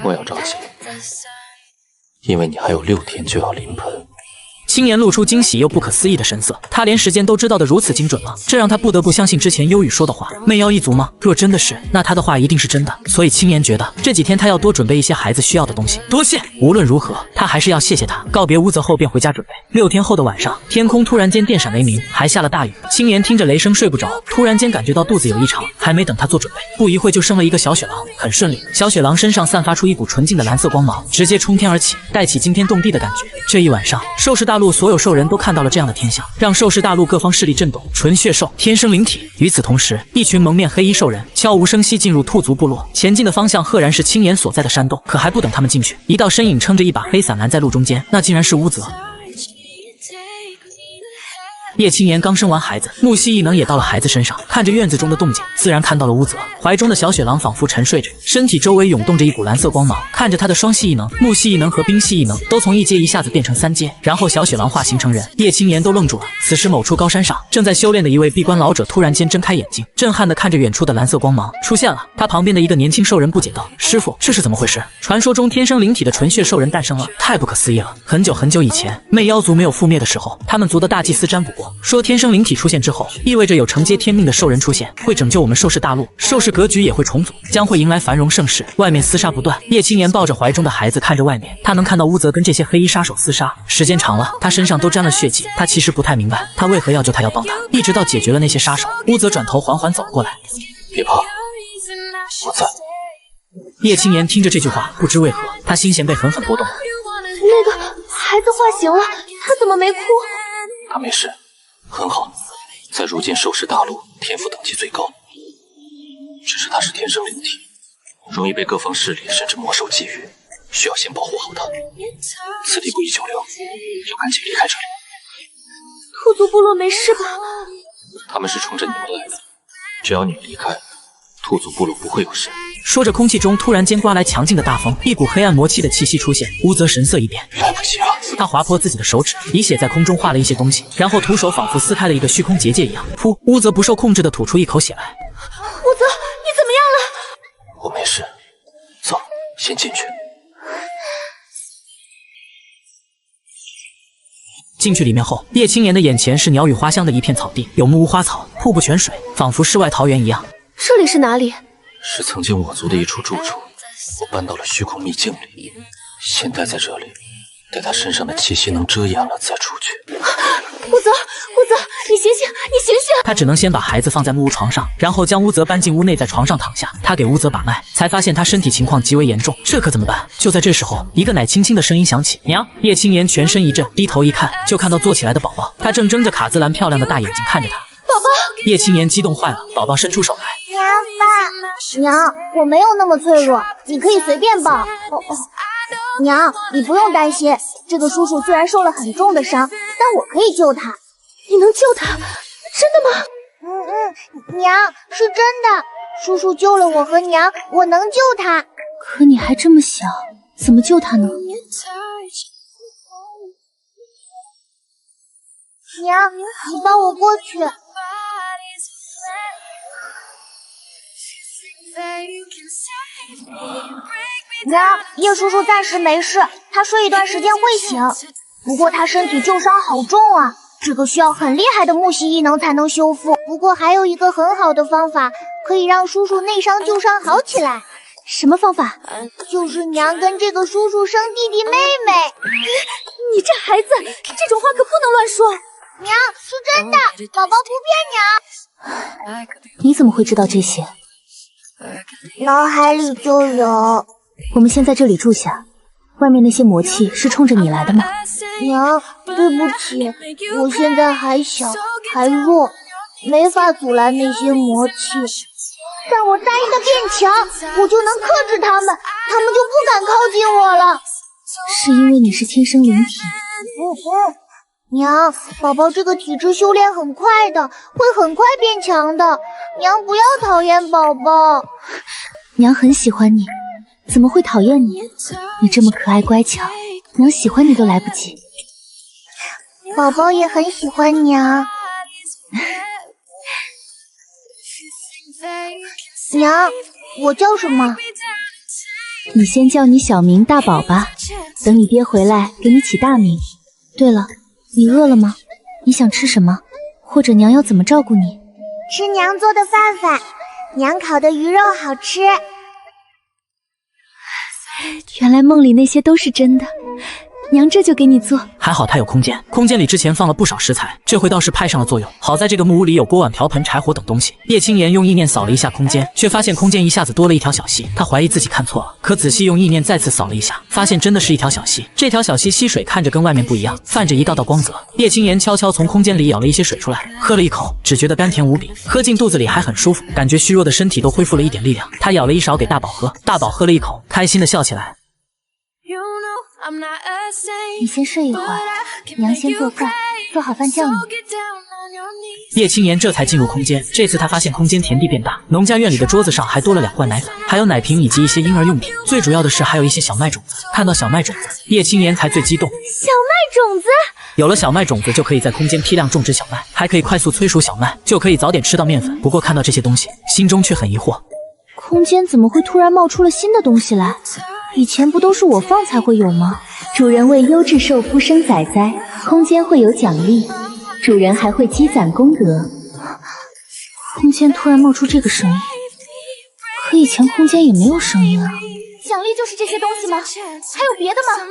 Speaker 9: 莫要着急，因为你还有6天就要临盆。
Speaker 1: 青年露出惊喜又不可思议的神色，他连时间都知道得如此精准了，这让他不得不相信之前幽雨说的话。魅妖一族吗？若真的是，那他的话一定是真的。所以青年觉得这几天他要多准备一些孩子需要的东西。多谢。无论如何，他还是要谢谢他。告别乌泽后便回家准备。6天后的晚上，天空突然间电闪雷鸣，还下了大雨。青年听着雷声睡不着，突然间感觉到肚子有异常，还没等他做准备，不一会就生了一个小雪狼，很顺利。小雪狼身上散发出一股纯净的蓝色光芒，直接冲天而起，带起惊天动地的感觉。这一晚上，兽氏大陆陆所有兽人都看到了这样的天象，让兽氏大陆各方势力震动。纯血兽，天生灵体。与此同时，一群蒙面黑衣兽人悄无声息进入兔族部落，前进的方向赫然是青岩所在的山洞。可还不等他们进去，一道身影撑着一把黑伞拦在路中间，那竟然是乌泽。叶青岩刚生完孩子，木系异能也到了孩子身上，看着院子中的动静，自然看到了乌泽。怀中的小雪狼仿佛沉睡着，身体周围涌动着一股蓝色光芒。看着他的双系异能，木系异能和冰系异能都从1阶一下子变成3阶，然后小雪狼化形成人。叶青岩都愣住了。此时某处高山上，正在修炼的一位闭关老者突然间睁开眼睛，震撼地看着远处的蓝色光芒出现了。他旁边的一个年轻兽人不解道：“师傅，这是怎么回事？传说中天生灵体的纯血兽人诞生了，太不可思议了！很久很久以前，魅妖族没有覆灭的时候，他们族的大祭司占卜过，说天生灵体出现之后，意味着有承接天命的兽人出现，会拯救我们兽氏大陆，兽氏格局也会重组，将会迎来繁荣盛世。外面厮杀不断。”叶青岩抱着怀中的孩子看着外面，他能看到乌泽跟这些黑衣杀手厮杀，时间长了，他身上都沾了血迹。他其实不太明白，他为何要救他，要帮他，一直到解决了那些杀手。乌泽转头缓缓走过来：“
Speaker 9: 别怕，我在。”
Speaker 1: 叶青岩听着这句话，不知为何，他心弦被狠狠拨动了。
Speaker 8: 那个孩子化形了，他怎么没哭？
Speaker 9: 他没事，很好，在如今兽氏大陆天赋等级最高，只是他是天生灵体，容易被各方势力甚至魔兽觊觎，需要先保护好他。此地不宜久留，要赶紧离开这里。
Speaker 8: 兔族部落没事吧？
Speaker 9: 他们是冲着你们来的，只要你离开，兔族部落不会有事。
Speaker 1: 说着，空气中突然间刮来强劲的大风，一股黑暗魔气的气息出现。乌泽神色一变，
Speaker 9: 来不及了。
Speaker 1: 他划破自己的手指，以血在空中画了一些东西，然后徒手仿佛撕开了一个虚空结界一样。噗！乌泽不受控制地吐出一口血来。
Speaker 8: 乌泽，你怎么样了？
Speaker 9: 我没事，走，先进去。
Speaker 1: 进去里面后，叶青岩的眼前是鸟语花香的一片草地，有木屋花草，瀑布泉水，仿佛世外桃源一样。
Speaker 8: 这里是哪里？
Speaker 9: 是曾经我族的一处住处，我搬到了虚空秘境里，先待在这里，待他身上的气息能遮掩了再出去。
Speaker 8: 乌泽，你醒醒，你醒醒！
Speaker 1: 他只能先把孩子放在木屋床上，然后将乌泽搬进屋内，在床上躺下。他给乌泽把脉，才发现他身体情况极为严重，这可怎么办？就在这时候，一个奶轻轻的声音响起：“娘！”叶青岩全身一震，低头一看，就看到坐起来的宝宝，他正睁着卡姿兰漂亮的大眼睛看着他。
Speaker 8: 宝宝！
Speaker 1: 叶青岩激动坏了，宝宝伸出手来。
Speaker 8: 娘，我没有那么脆弱，你可以随便抱。娘，你不用担心，这个叔叔虽然受了很重的伤，但我可以救他。你能救他？真的吗？娘，是真的，叔叔救了我和娘，我能救他。可你还这么小，怎么救他呢？娘，你帮我过去。娘，叶叔叔暂时没事，他睡一段时间会醒。不过他身体旧伤好重啊，这个需要很厉害的木系异能才能修复。不过还有一个很好的方法，可以让叔叔内伤旧伤好起来。什么方法？就是娘跟这个叔叔生弟弟妹妹。你这孩子，这种话可不能乱说。娘，是真的，宝宝不骗娘。你怎么会知道这些？脑海里就有。我们先在这里住下，外面那些魔气是冲着你来的吗？娘，对不起，我现在还小还弱，没法阻拦那些魔气。让我再一个变强，我就能克制他们，他们就不敢靠近我了。是因为你是天生灵体。娘，宝宝这个体质修炼很快的，会很快变强的。娘不要讨厌宝宝。娘很喜欢你，怎么会讨厌你？你这么可爱乖巧，娘喜欢你都来不及。宝宝也很喜欢娘。娘，我叫什么？你先叫你小名大宝吧，等你爹回来给你起大名。对了，你饿了吗？你想吃什么？或者娘要怎么照顾你？吃娘做的饭饭，娘烤的鱼肉好吃。原来梦里那些都是真的，
Speaker 7: 娘这就给你做。
Speaker 1: 还好它有空间，空间里之前放了不少食材，这回倒是派上了作用。好在这个木屋里有锅碗瓢盆、柴火等东西。叶青言用意念扫了一下空间，却发现空间一下子多了一条小溪。他怀疑自己看错了，可仔细用意念再次扫了一下，发现真的是一条小溪。这条小溪溪水看着跟外面不一样，泛着一道道光泽。叶青言悄悄从空间里舀了一些水出来，喝了一口，只觉得甘甜无比，喝进肚子里还很舒服，感觉虚弱的身体都恢复了一点力量。他舀了一勺给大宝喝，大宝喝了一口，开心的笑起来。
Speaker 8: 你先睡一会儿，娘先做饭，做好饭叫你。
Speaker 1: 叶青言这才进入空间，这次他发现空间田地变大，农家院里的桌子上还多了2罐奶粉，还有奶瓶以及一些婴儿用品，最主要的是还有一些小麦种子。看到小麦种子，叶青言才最激动。
Speaker 8: 小麦种子，
Speaker 1: 有了小麦种子，就可以在空间批量种植小麦，还可以快速催熟小麦，就可以早点吃到面粉。不过看到这些东西，心中却很疑惑，
Speaker 8: 空间怎么会突然冒出了新的东西来？以前不都是我放才会有吗？
Speaker 7: 主人为优质兽夫生崽崽，空间会有奖励，主人还会积攒功德。
Speaker 8: 空间突然冒出这个声音，可以前空间也没有声音啊。奖励就是这些东西吗？还有别的吗？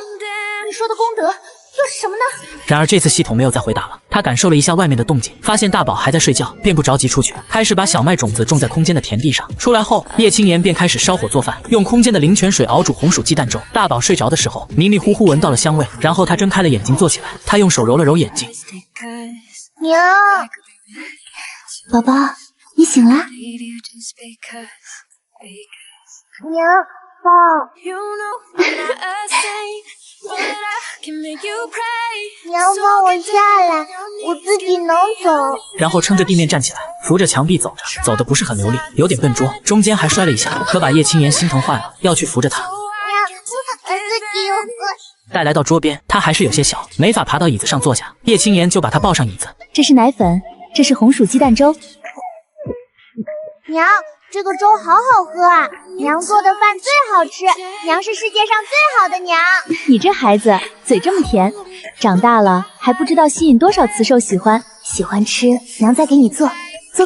Speaker 8: 你说的功德又是什么呢？
Speaker 1: 然而这次系统没有再回答了。他感受了一下外面的动静，发现大宝还在睡觉，便不着急出去，开始把小麦种子种在空间的田地上。出来后，叶青言便开始烧火做饭，用空间的灵泉水熬煮红薯鸡蛋粥。大宝睡着的时候，迷迷糊糊闻到了香味，然后他睁开了眼睛坐起来，他用手揉了揉眼睛。
Speaker 8: 娘，宝宝，你醒啦？娘，爸。娘放我下来，我自己能走。
Speaker 1: 然后撑着地面站起来，扶着墙壁走着，走的不是很流利，有点笨拙，中间还摔了一下，可把叶青言心疼坏了，要去扶着他。
Speaker 8: 娘，我自己有个。
Speaker 1: 带来到桌边，他还是有些小，没法爬到椅子上坐下。叶青言就把他抱上椅子。
Speaker 7: 这是奶粉，这是红薯鸡蛋粥。
Speaker 8: 娘，这个粥好好喝啊！娘做的饭最好吃，娘是世界上最好的娘。
Speaker 7: 你这孩子嘴这么甜，长大了还不知道吸引多少雌兽喜欢。
Speaker 8: 喜欢吃，娘再给你做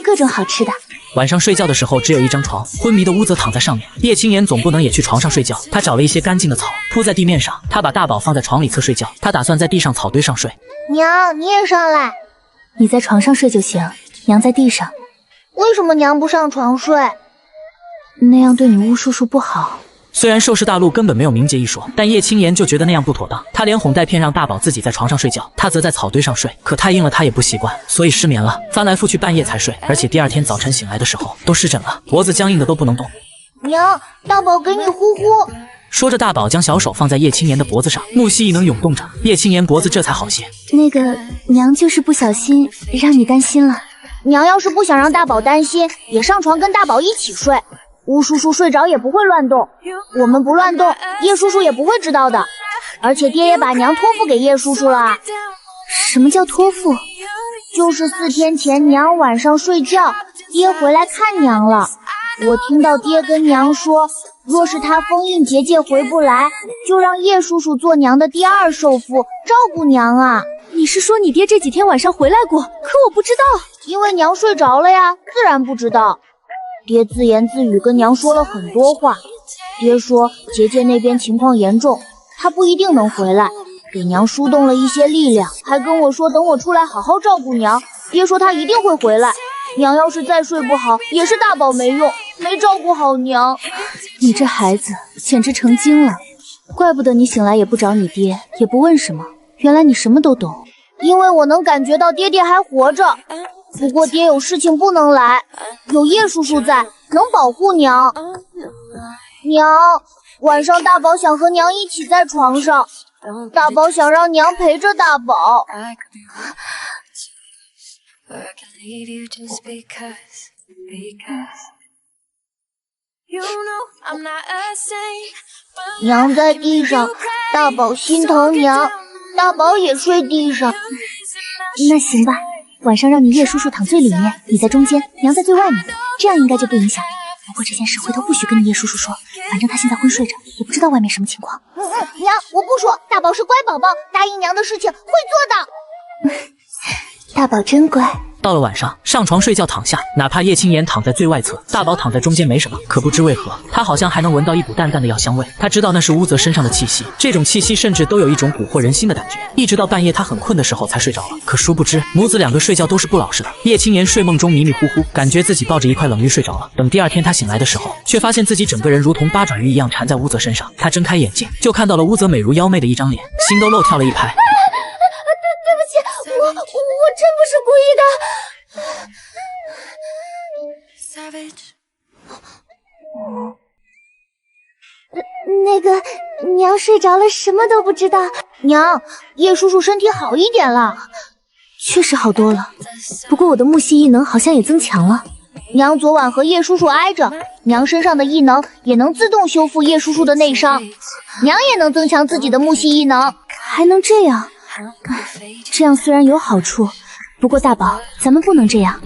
Speaker 8: 各种好吃的。
Speaker 1: 晚上睡觉的时候只有一张床，昏迷的乌泽躺在上面。叶青言总不能也去床上睡觉，他找了一些干净的草铺在地面上，他把大宝放在床里侧睡觉，他打算在地上草堆上睡。
Speaker 8: 娘，你也上来。
Speaker 7: 你在床上睡就行，娘在地上。
Speaker 8: 为什么娘不上床睡？
Speaker 7: 那样对你巫叔叔不好。
Speaker 1: 虽然寿氏大陆根本没有明节一说，但叶青言就觉得那样不妥当。他连哄带骗让大宝自己在床上睡觉，他则在草堆上睡，可太硬了，他也不习惯，所以失眠了，翻来覆去半夜才睡，而且第二天早晨醒来的时候都湿疹了，脖子僵硬的都不能动。
Speaker 8: 娘，大宝给你呼呼。
Speaker 1: 说着，大宝将小手放在叶青言的脖子上，木蜥蜴能涌动着，叶青言脖子这才好些。
Speaker 7: 那个娘就是不小心让你担心了。
Speaker 8: 娘要是不想让大宝担心，也上床跟大宝一起睡。巫叔叔睡着也不会乱动，我们不乱动，叶叔叔也不会知道的。而且爹也把娘托付给叶叔叔了。
Speaker 7: 什么叫托付？
Speaker 8: 就是4天前娘晚上睡觉，爹回来看娘了。我听到爹跟娘说，若是他封印结界回不来，就让叶叔叔做娘的第2寿父，照顾娘啊。
Speaker 7: 你是说你爹这几天晚上回来过？可我不知道。
Speaker 8: 因为娘睡着了呀，自然不知道。爹自言自语跟娘说了很多话。爹说结界那边情况严重，他不一定能回来，给娘输动了一些力量，还跟我说等我出来好好照顾娘。爹说他一定会回来，娘要是再睡不好，也是大宝没用，没照顾好娘。
Speaker 7: 你这孩子简直成精了，怪不得你醒来也不找你爹，也不问什么，原来你什么都懂。
Speaker 8: 因为我能感觉到爹爹还活着，不过爹有事情不能来，有叶叔叔在，能保护娘。娘，晚上大宝想和娘一起在床上，大宝想让娘陪着大宝。娘在地上，大宝心疼娘，大宝也睡地上。
Speaker 7: 那行吧，晚上让你叶叔叔躺最里面，你在中间，娘在最外面，这样应该就不影响。不过这件事回头不许跟你叶叔叔说，反正他现在昏睡着，也不知道外面什么情况。
Speaker 8: 娘，我不说，大宝是乖宝宝，答应娘的事情会做的。
Speaker 7: 大宝真乖，
Speaker 1: 到了晚上，上床睡觉躺下，哪怕叶青言躺在最外侧，大宝躺在中间没什么，可不知为何，他好像还能闻到一股淡淡的药香味。他知道那是乌泽身上的气息，这种气息甚至都有一种蛊惑人心的感觉。一直到半夜，他很困的时候才睡着了。可殊不知，母子两个睡觉都是不老实的。叶青言睡梦中迷迷糊糊，感觉自己抱着一块冷玉睡着了。等第二天他醒来的时候，却发现自己整个人如同八爪鱼一样缠在乌泽身上。他睁开眼睛，就看到了乌泽美如妖媚的一张脸，心都漏跳了一拍。
Speaker 8: 对不起，我真不是故意的。那个娘睡着了，什么都不知道。娘，叶叔叔身体好一点了，确实好多了。不过我的木系异能好像也增强了。娘昨晚和叶叔叔挨着，娘身上的异能也能自动修复叶叔叔的内伤，娘也能增强自己的木系异能，还能这样。这样虽然有好处，不过大宝，咱们不能这样。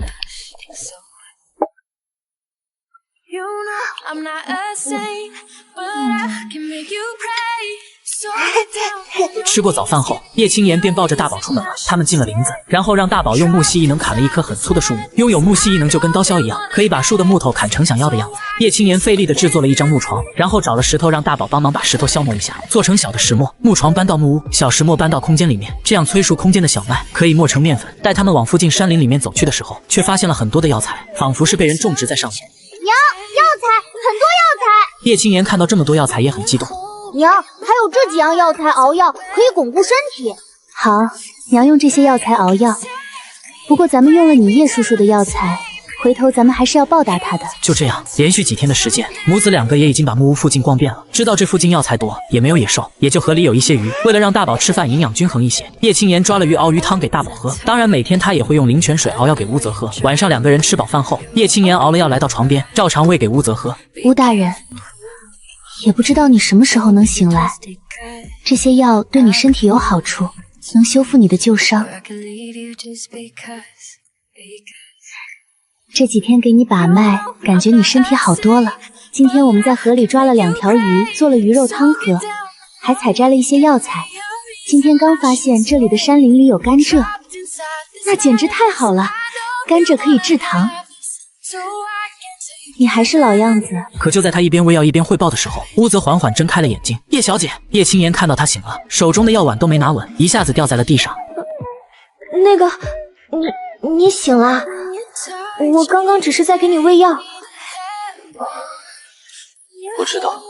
Speaker 1: 吃过早饭后，叶青言便抱着大宝出门了。他们进了林子，然后让大宝用木系异能砍了一棵很粗的树木。拥有木系异能就跟刀削一样，可以把树的木头砍成想要的样子。叶青言费力地制作了一张木床，然后找了石头让大宝帮忙把石头消磨一下，做成小的石磨。木床搬到木屋，小石磨搬到空间里面，这样催熟空间的小麦可以磨成面粉。待他们往附近山林里面走去的时候，却发现了很多的药材，仿佛是被人种植在上面。
Speaker 8: 娘，药材，很多药材。
Speaker 1: 叶青言看到这么多药材也很激动。
Speaker 8: 娘，还有这几样药材熬药，可以巩固身体。好，娘用这些药材熬药。不过咱们用了你叶叔叔的药材，回头咱们还是要报答他的。
Speaker 1: 就这样，连续几天的时间，母子两个也已经把木屋附近逛遍了。知道这附近药材多，也没有野兽，也就河里有一些鱼。为了让大宝吃饭营养均衡一些，叶青言抓了鱼熬鱼汤给大宝喝。当然，每天他也会用灵泉水熬药给乌泽喝。晚上两个人吃饱饭后，叶青言熬了药来到床边，照常喂给乌泽喝。
Speaker 8: 乌大人，也不知道你什么时候能醒来，这些药对你身体有好处，能修复你的旧伤。这几天给你把脉，感觉你身体好多了。今天我们在河里抓了2条鱼，做了鱼肉汤喝，还采摘了一些药材。今天刚发现这里的山林里有甘蔗，那简直太好了，甘蔗可以制糖。你还是老样子。
Speaker 1: 可就在他一边喂药一边汇报的时候，乌泽缓缓睁开了眼睛。叶小姐，叶青言看到他醒了，手中的药碗都没拿稳，一下子掉在了地上。
Speaker 8: 那个，你醒了？我刚刚只是在给你喂药。
Speaker 9: 我知道。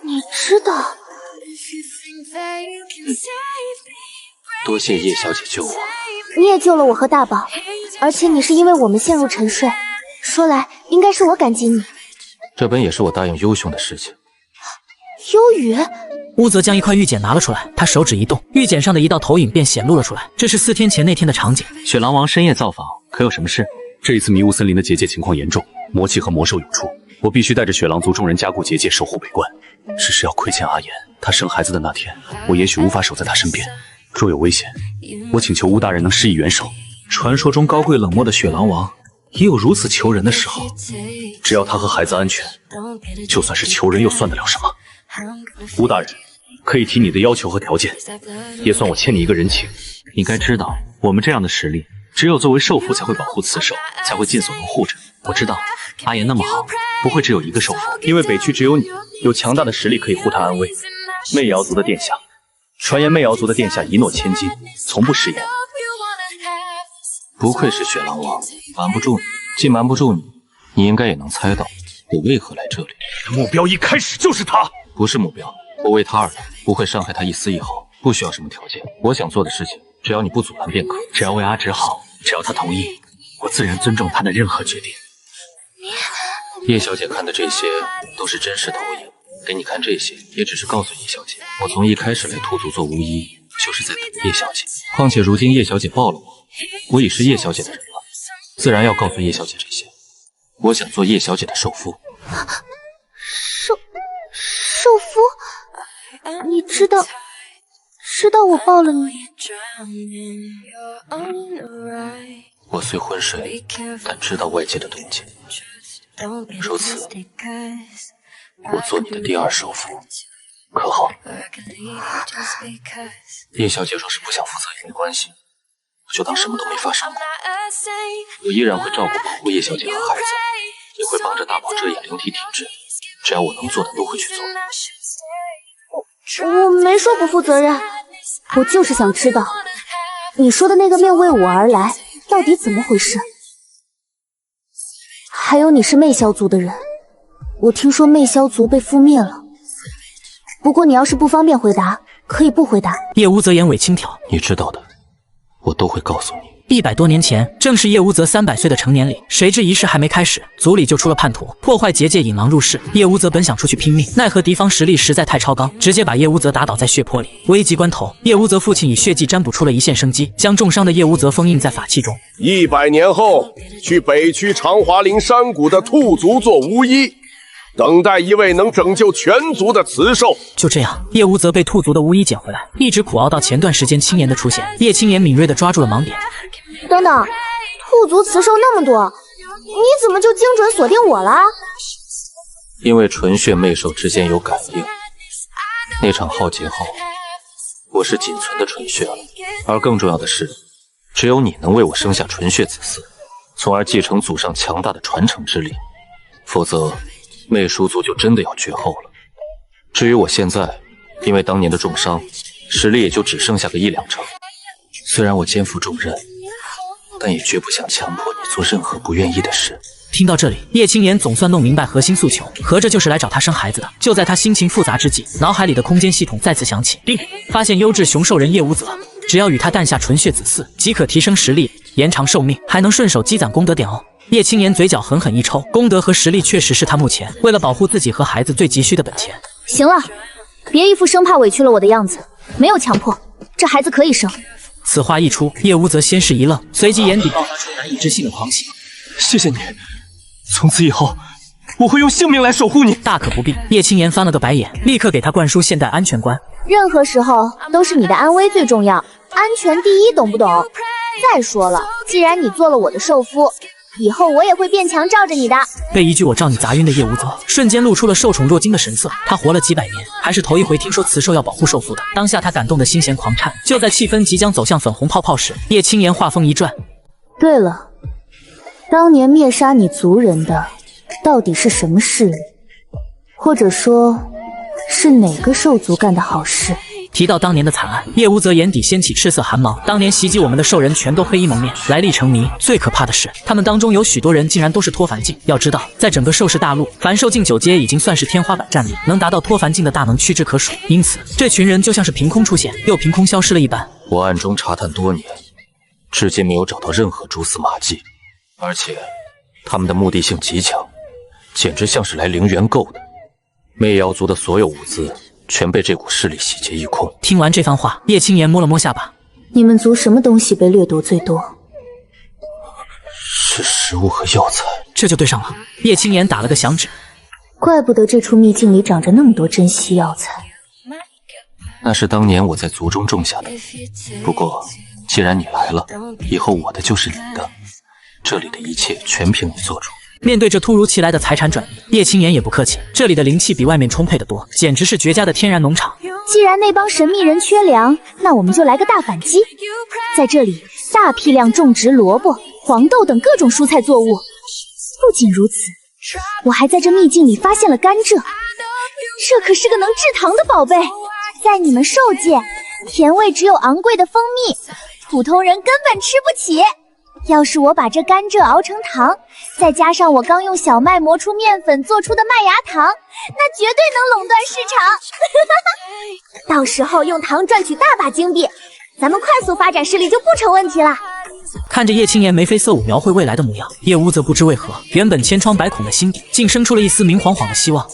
Speaker 8: 你知道？
Speaker 9: 多谢叶小姐救我。
Speaker 8: 你也救了我和大宝，而且你是因为我们陷入沉睡。说来，应该是我感激你。
Speaker 9: 这本也是我答应优兄的事情。
Speaker 8: 幽雨。
Speaker 1: 乌泽将一块玉简拿了出来，他手指一动，玉简上的一道投影便显露了出来。这是4天前那天的场景。
Speaker 5: 雪狼王深夜造访，可有什么事？
Speaker 3: 这一次迷雾森林的结界情况严重，魔气和魔兽涌出，我必须带着雪狼族众人加固结界，守护北关。只是要亏欠阿言，他生孩子的那天，我也许无法守在他身边。若有危险，我请求乌大人能施以援手。
Speaker 6: 传说中高贵冷漠的雪狼王，也有如此求人的时候。
Speaker 3: 只要他和孩子安全，就算是求人又算得了什么？乌大人，可以提你的要求和条件，也算我欠你一个人情。
Speaker 5: 你该知道，我们这样的实力，只有作为兽父才会保护雌兽，才会尽所能护着。我知道阿言那么好，不会只有一个兽父，
Speaker 3: 因为北区只有你有强大的实力可以护他安危。魅瑶族的殿下，传言魅瑶族的殿下一诺千金，从不食言。
Speaker 9: 不愧是雪狼王，瞒不住你。既瞒不住你，你应该也能猜到我为何来这里。
Speaker 3: 目标一开始就是他，
Speaker 9: 不是目标。我为他而来，不会伤害他一丝一毫，不需要什么条件。我想做的事情，只要你不阻拦便可。
Speaker 5: 只要为阿芷好，只要他同意，我自然尊重他的任何决定。
Speaker 9: 叶小姐看的这些都是真实投影，给你看这些也只是告诉叶小姐，我从一开始来兔族做巫医，就是在等叶小姐。况且如今叶小姐抱了我已是叶小姐的人了，自然要告诉叶小姐这些。我想做叶小姐的兽夫。
Speaker 8: 兽夫？你知道我抱了你？
Speaker 9: 我虽昏睡，但知道外界的动静。如此，我做你的第2兽夫，可好？叶小姐若是不想负责也没关系，我就当什么都没发生过。我依然会照顾保护叶小姐和孩子，也会帮着大宝遮掩灵体体质，只要我能做的都会去做。
Speaker 8: 我没说不负责任，我就是想知道，你说的那个命为我而来，到底怎么回事？还有你是魅萧族的人，我听说魅萧族被覆灭了。不过你要是不方便回答，可以不回答。
Speaker 1: 叶无泽眼尾轻挑，
Speaker 9: 你知道的，我都会告诉你。
Speaker 1: 100多年前，正是叶无泽300岁的成年礼，谁知仪式还没开始，族里就出了叛徒，破坏结界，引狼入室。叶无泽本想出去拼命，奈何敌方实力实在太超纲，直接把叶无泽打倒在血泊里。危急关头，叶无泽父亲以血迹占卜出了一线生机，将重伤的叶无泽封印在法器中。
Speaker 10: 100年后，去北区长华陵山谷的兔族做巫医，等待一位能拯救全族的雌兽。
Speaker 1: 就这样，叶无泽被兔族的巫医捡回来，一直苦熬到前段时间青岩的出现。叶青岩敏锐地抓住了盲点。
Speaker 8: 等等，兔族雌兽那么多，你怎么就精准锁定我了？
Speaker 9: 因为纯血魅兽之间有感应，那场浩劫后，我是仅存的纯血了。而更重要的是，只有你能为我生下纯血子嗣，从而继承祖上强大的传承之力，否则魅叔族就真的要绝后了。至于我现在，因为当年的重伤，实力也就只剩下个1、2成。虽然我肩负重任，但也绝不想强迫你做任何不愿意的事。
Speaker 1: 听到这里，叶青岩总算弄明白核心诉求，合着就是来找他生孩子的。就在他心情复杂之际，脑海里的空间系统再次响起，叮，发现优质雄兽人叶无泽，只要与他诞下纯血子嗣，即可提升实力，延长寿命，还能顺手积攒功德点哦。叶青岩嘴角狠狠一抽，功德和实力确实是他目前为了保护自己和孩子最急需的本钱。
Speaker 8: 行了，别一副生怕委屈了我的样子，没有强迫，这孩子可以生。
Speaker 1: 此话一出，叶无泽先是一愣，随即眼底爆发出难以置信的狂喜。
Speaker 4: 谢谢你，从此以后我会用性命来守护你。
Speaker 1: 大可不必。叶青岩翻了个白眼，立刻给他灌输现代安全观。
Speaker 8: 任何时候都是你的安危最重要，安全第一，懂不懂？再说了，既然你做了我的兽夫，以后我也会变强罩着你的。
Speaker 1: 被一句我罩你砸晕的叶无泽，瞬间露出了受宠若惊的神色。他活了几百年，还是头一回听说雌兽要保护兽夫的。当下他感动的心弦狂颤。就在气氛即将走向粉红泡泡时，叶青岩话锋一转。
Speaker 8: 对了，当年灭杀你族人的到底是什么势力？或者说，是哪个兽族干的好事？
Speaker 1: 提到当年的惨案，叶无泽眼底掀起赤色寒芒。当年袭击我们的兽人全都黑衣蒙面，来历成谜。最可怕的是，他们当中有许多人竟然都是脱凡境。要知道，在整个兽氏大陆，凡兽境9阶已经算是天花板战力，能达到脱凡境的大能屈指可数。因此，这群人就像是凭空出现，又凭空消失了一般。
Speaker 9: 我暗中查探多年，至今没有找到任何蛛丝马迹，而且他们的目的性极强，简直像是来零元购的。魅妖族的所有物资全被这股势力洗劫一空。
Speaker 1: 听完这番话，叶青岩摸了摸下巴。
Speaker 8: 你们族什么东西被掠夺最多？
Speaker 9: 是食物和药材。
Speaker 1: 这就对上了。叶青岩打了个响指。
Speaker 8: 怪不得这处秘境里长着那么多珍稀药材。
Speaker 9: 那是当年我在族中种下的。不过，既然你来了，以后我的就是你的。这里的一切全凭你做主。
Speaker 1: 面对这突如其来的财产转移，叶青岩也不客气。这里的灵气比外面充沛得多，简直是绝佳的天然农场。
Speaker 8: 既然那帮神秘人缺粮，那我们就来个大反击。在这里大批量种植萝卜、黄豆等各种蔬菜作物。不仅如此，我还在这秘境里发现了甘蔗，这可是个能制糖的宝贝。在你们兽界，甜味只有昂贵的蜂蜜，普通人根本吃不起。要是我把这甘蔗熬成糖，再加上我刚用小麦磨出面粉做出的麦芽糖，那绝对能垄断市场。到时候用糖赚取大把金币，咱们快速发展势力就不成问题了。
Speaker 1: 看着叶青岩眉飞色舞描绘未来的模样，叶无则不知为何，原本千疮百孔的心底竟生出了一丝明晃晃的希望。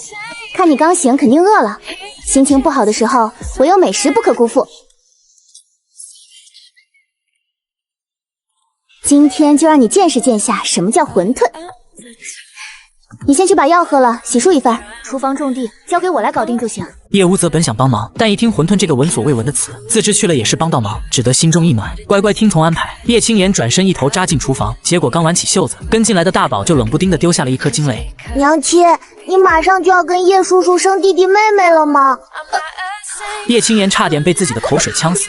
Speaker 8: 看你刚醒，肯定饿了，心情不好的时候，唯有美食不可辜负。今天就让你见识见下什么叫馄饨。你先去把药喝了，洗漱一番。厨房种地交给我来搞定就行。
Speaker 1: 叶无则本想帮忙，但一听馄饨这个闻所未闻的词，自知去了也是帮倒忙，只得心中一暖，乖乖听从安排。叶青岩转身一头扎进厨房，结果刚挽起袖子，跟进来的大宝就冷不丁的丢下了一颗惊雷。
Speaker 8: 娘亲，你马上就要跟叶叔叔生弟弟妹妹了吗？
Speaker 1: 叶青言差点被自己的口水呛死。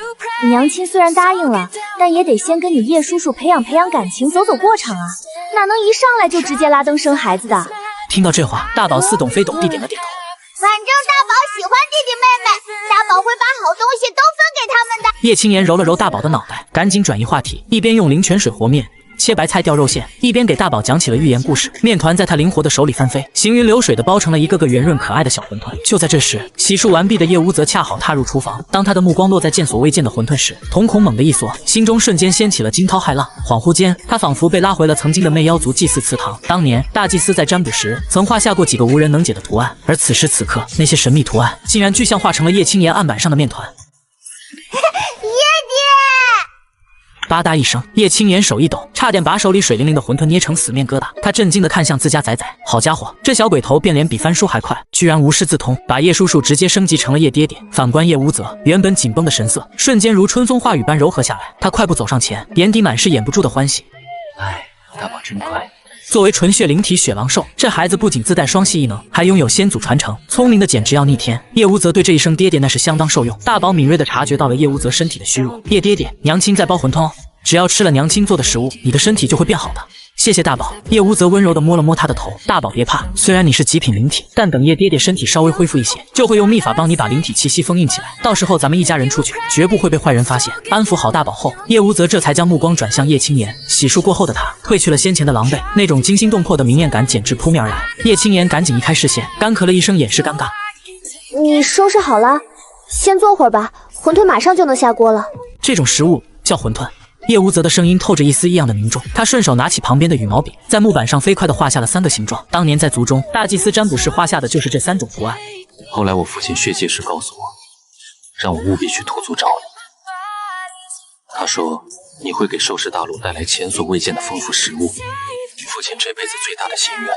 Speaker 8: 娘亲虽然答应了，但也得先跟你叶叔叔培养感情，走过场啊，哪能一上来就直接拉登生孩子的？
Speaker 1: 听到这话，大宝似懂非懂地点了点头。
Speaker 8: 反正大宝喜欢弟弟妹妹，大宝会把好东西都分给他们的。
Speaker 1: 叶青言揉了揉大宝的脑袋，赶紧转移话题，一边用灵泉水和面切白菜吊肉馅，一边给大宝讲起了寓言故事。面团在他灵活的手里翻飞，行云流水的包成了一个个圆润可爱的小馄饨。就在这时，洗漱完毕的叶无则恰好踏入厨房。当他的目光落在见所未见的馄饨时，瞳孔猛地一缩，心中瞬间掀起了惊涛骇浪。恍惚间，他仿佛被拉回了曾经的魅妖族祭祀祠堂。当年大祭司在占卜时曾画下过几个无人能解的图案，而此时此刻，那些神秘图案竟然具象化成了叶青言案板上的面团。吧嗒一声，叶青言手一抖，差点把手里水灵灵的馄饨捏成死面疙瘩。他震惊地看向自家仔仔，好家伙，这小鬼头变脸比翻书还快，居然无师自通，把叶叔叔直接升级成了叶爹爹。反观叶无则，原本紧绷的神色瞬间如春风化雨般柔和下来。他快步走上前，眼底满是掩不住的欢喜。
Speaker 6: 哎，大宝真乖。
Speaker 1: 作为纯血灵体血狼兽，这孩子不仅自带双系异能，还拥有先祖传承，聪明的简直要逆天。叶无则对这一声爹爹那是相当受用。大宝敏锐地察觉到了叶无则身体的虚弱。叶爹爹，娘亲在包馄饨哦，只要吃了娘亲做的食物，你的身体就会变好的。谢谢大宝。叶无则温柔地摸了摸他的头，大宝别怕，虽然你是极品灵体，但等叶爹爹身体稍微恢复一些，就会用秘法帮你把灵体气息封印起来，到时候咱们一家人出去，绝不会被坏人发现。安抚好大宝后，叶无则这才将目光转向叶青言。洗漱过后的他褪去了先前的狼狈，那种惊心动魄的明艳感简直扑面而来。叶青言赶紧移开视线，干咳了一声掩饰尴尬。
Speaker 8: 你收拾好了，先坐会儿吧，馄饨马上就能下锅了。
Speaker 1: 这种食物叫馄饨。叶无则的声音透着一丝异样的凝重，他顺手拿起旁边的羽毛笔，在木板上飞快地画下了3个形状。当年在族中，大祭司占卜时画下的就是这3种图案。
Speaker 9: 后来我父亲血祭时告诉我，让我务必去兔族找你。他说你会给兽氏大陆带来前所未见的丰富食物。父亲这辈子最大的心愿，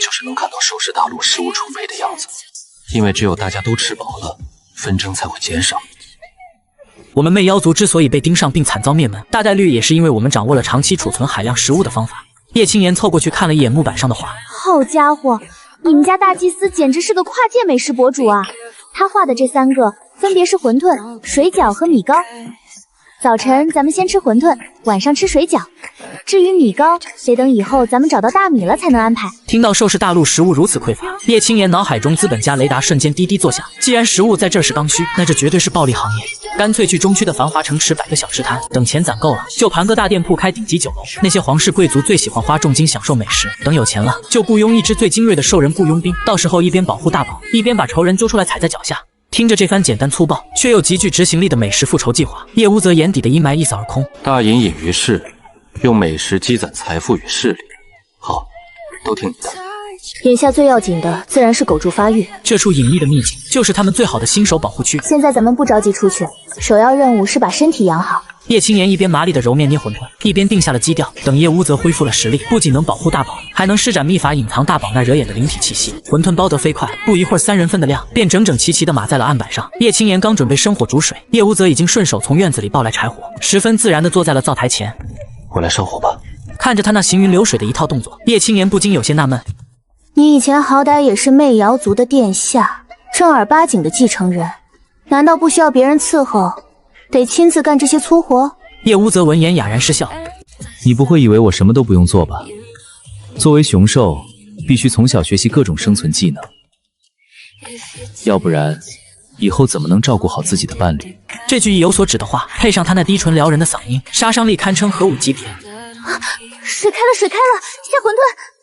Speaker 9: 就是能看到兽氏大陆食物储备的样子，因为只有大家都吃饱了，纷争才会减少。
Speaker 1: 我们魅妖族之所以被盯上并惨遭灭门，大概率也是因为我们掌握了长期储存海量食物的方法。叶青言凑过去看了一眼木板上的画，
Speaker 8: 好家伙，你们家大祭司简直是个跨界美食博主啊！他画的这3个分别是馄饨、水饺和米糕。早晨咱们先吃馄饨，晚上吃水饺。至于米糕，得等以后咱们找到大米了才能安排。
Speaker 1: 听到兽氏大陆食物如此匮乏，叶青言脑海中资本家雷达瞬间滴滴作响。既然食物在这是刚需，那这绝对是暴利行业。干脆去中区的繁华城池摆个小吃摊，等钱攒够了，就盘个大店铺开顶级酒楼。那些皇室贵族最喜欢花重金享受美食，等有钱了，就雇佣一支最精锐的兽人雇佣兵，到时候一边保护大宝，一边把仇人揪出来踩在脚下。听着这番简单粗暴却又极具执行力的美食复仇计划，叶无则眼底的阴霾一扫而空。
Speaker 9: 大隐隐于市，用美食积攒财富与势力。好，都听你的。
Speaker 8: 眼下最要紧的自然是苟住发育，
Speaker 1: 这处隐秘的秘境就是他们最好的新手保护区。
Speaker 8: 现在咱们不着急出去，首要任务是把身体养好。
Speaker 1: 叶青言一边麻利的揉面捏馄饨，一边定下了基调。等叶无则恢复了实力，不仅能保护大宝，还能施展秘法隐藏大宝那惹眼的灵体气息。馄饨包得飞快，不一会儿3人份的量便整整齐齐地码在了案板上。叶青言刚准备生火煮水，叶无则已经顺手从院子里抱来柴火，十分自然地坐在了灶台前。
Speaker 9: 我来烧火吧。
Speaker 1: 看着他那行云流水的一套动作，叶青言不禁有些纳闷。
Speaker 8: 你以前好歹也是魅瑶族的殿下，正儿八经的继承人，难道不需要别人伺候，得亲自干这些粗活？
Speaker 1: 叶无则闻言哑然失笑。
Speaker 6: 你不会以为我什么都不用做吧？作为雄兽，必须从小学习各种生存技能，要不然以后怎么能照顾好自己的伴侣？
Speaker 1: 这句意有所指的话，配上他那低沉撩人的嗓音，杀伤力堪称核武级别。
Speaker 8: 水开了，水开了，下馄饨。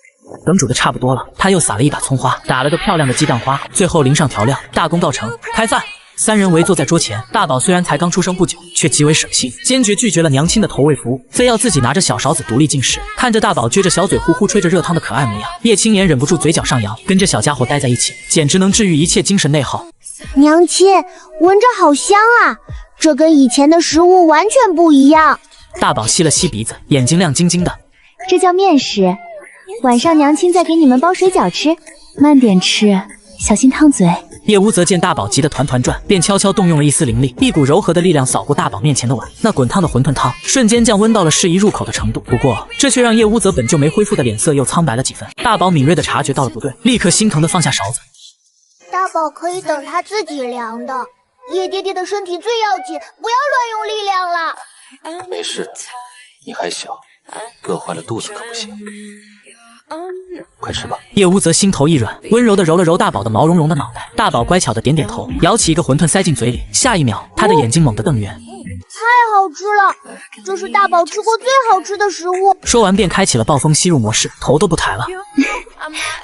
Speaker 1: 等煮的差不多了，他又撒了一把葱花，打了个漂亮的鸡蛋花，最后淋上调料，大功告成。开饭！3人围坐在桌前，大宝虽然才刚出生不久，却极为省心，坚决拒绝了娘亲的投喂服务，非要自己拿着小勺子独立进食。看着大宝撅着小嘴呼呼吹着热汤的可爱模样，叶青言忍不住嘴角上扬，跟这小家伙待在一起，简直能治愈一切精神内耗。
Speaker 8: 娘亲，闻着好香啊，这跟以前的食物完全不一样。
Speaker 1: 大宝吸了吸鼻子，眼睛亮晶晶的。
Speaker 8: 这叫面食。晚上娘亲再给你们包水饺吃，慢点吃，小心烫嘴。
Speaker 1: 叶无则见大宝急得团团转，便悄悄动用了一丝灵力，一股柔和的力量扫过大宝面前的碗，那滚烫的馄饨汤瞬间降温到了适宜入口的程度。不过这却让叶无则本就没恢复的脸色又苍白了几分。大宝敏锐地察觉到了不对，立刻心疼地放下勺子。
Speaker 8: 大宝可以等他自己凉的。叶爹爹的身体最要紧，不要乱用力量了。
Speaker 9: 没事，你还小，饿坏了肚子可不行。快吃吧。
Speaker 1: 叶无则心头一软，温柔地揉了揉大宝的毛茸茸的脑袋。大宝乖巧地点点头，舀起一个馄饨塞进嘴里。下一秒，他的眼睛猛地瞪圆。
Speaker 8: 太好吃了，这是大宝吃过最好吃的食物。
Speaker 1: 说完便开启了暴风吸入模式，头都不抬了。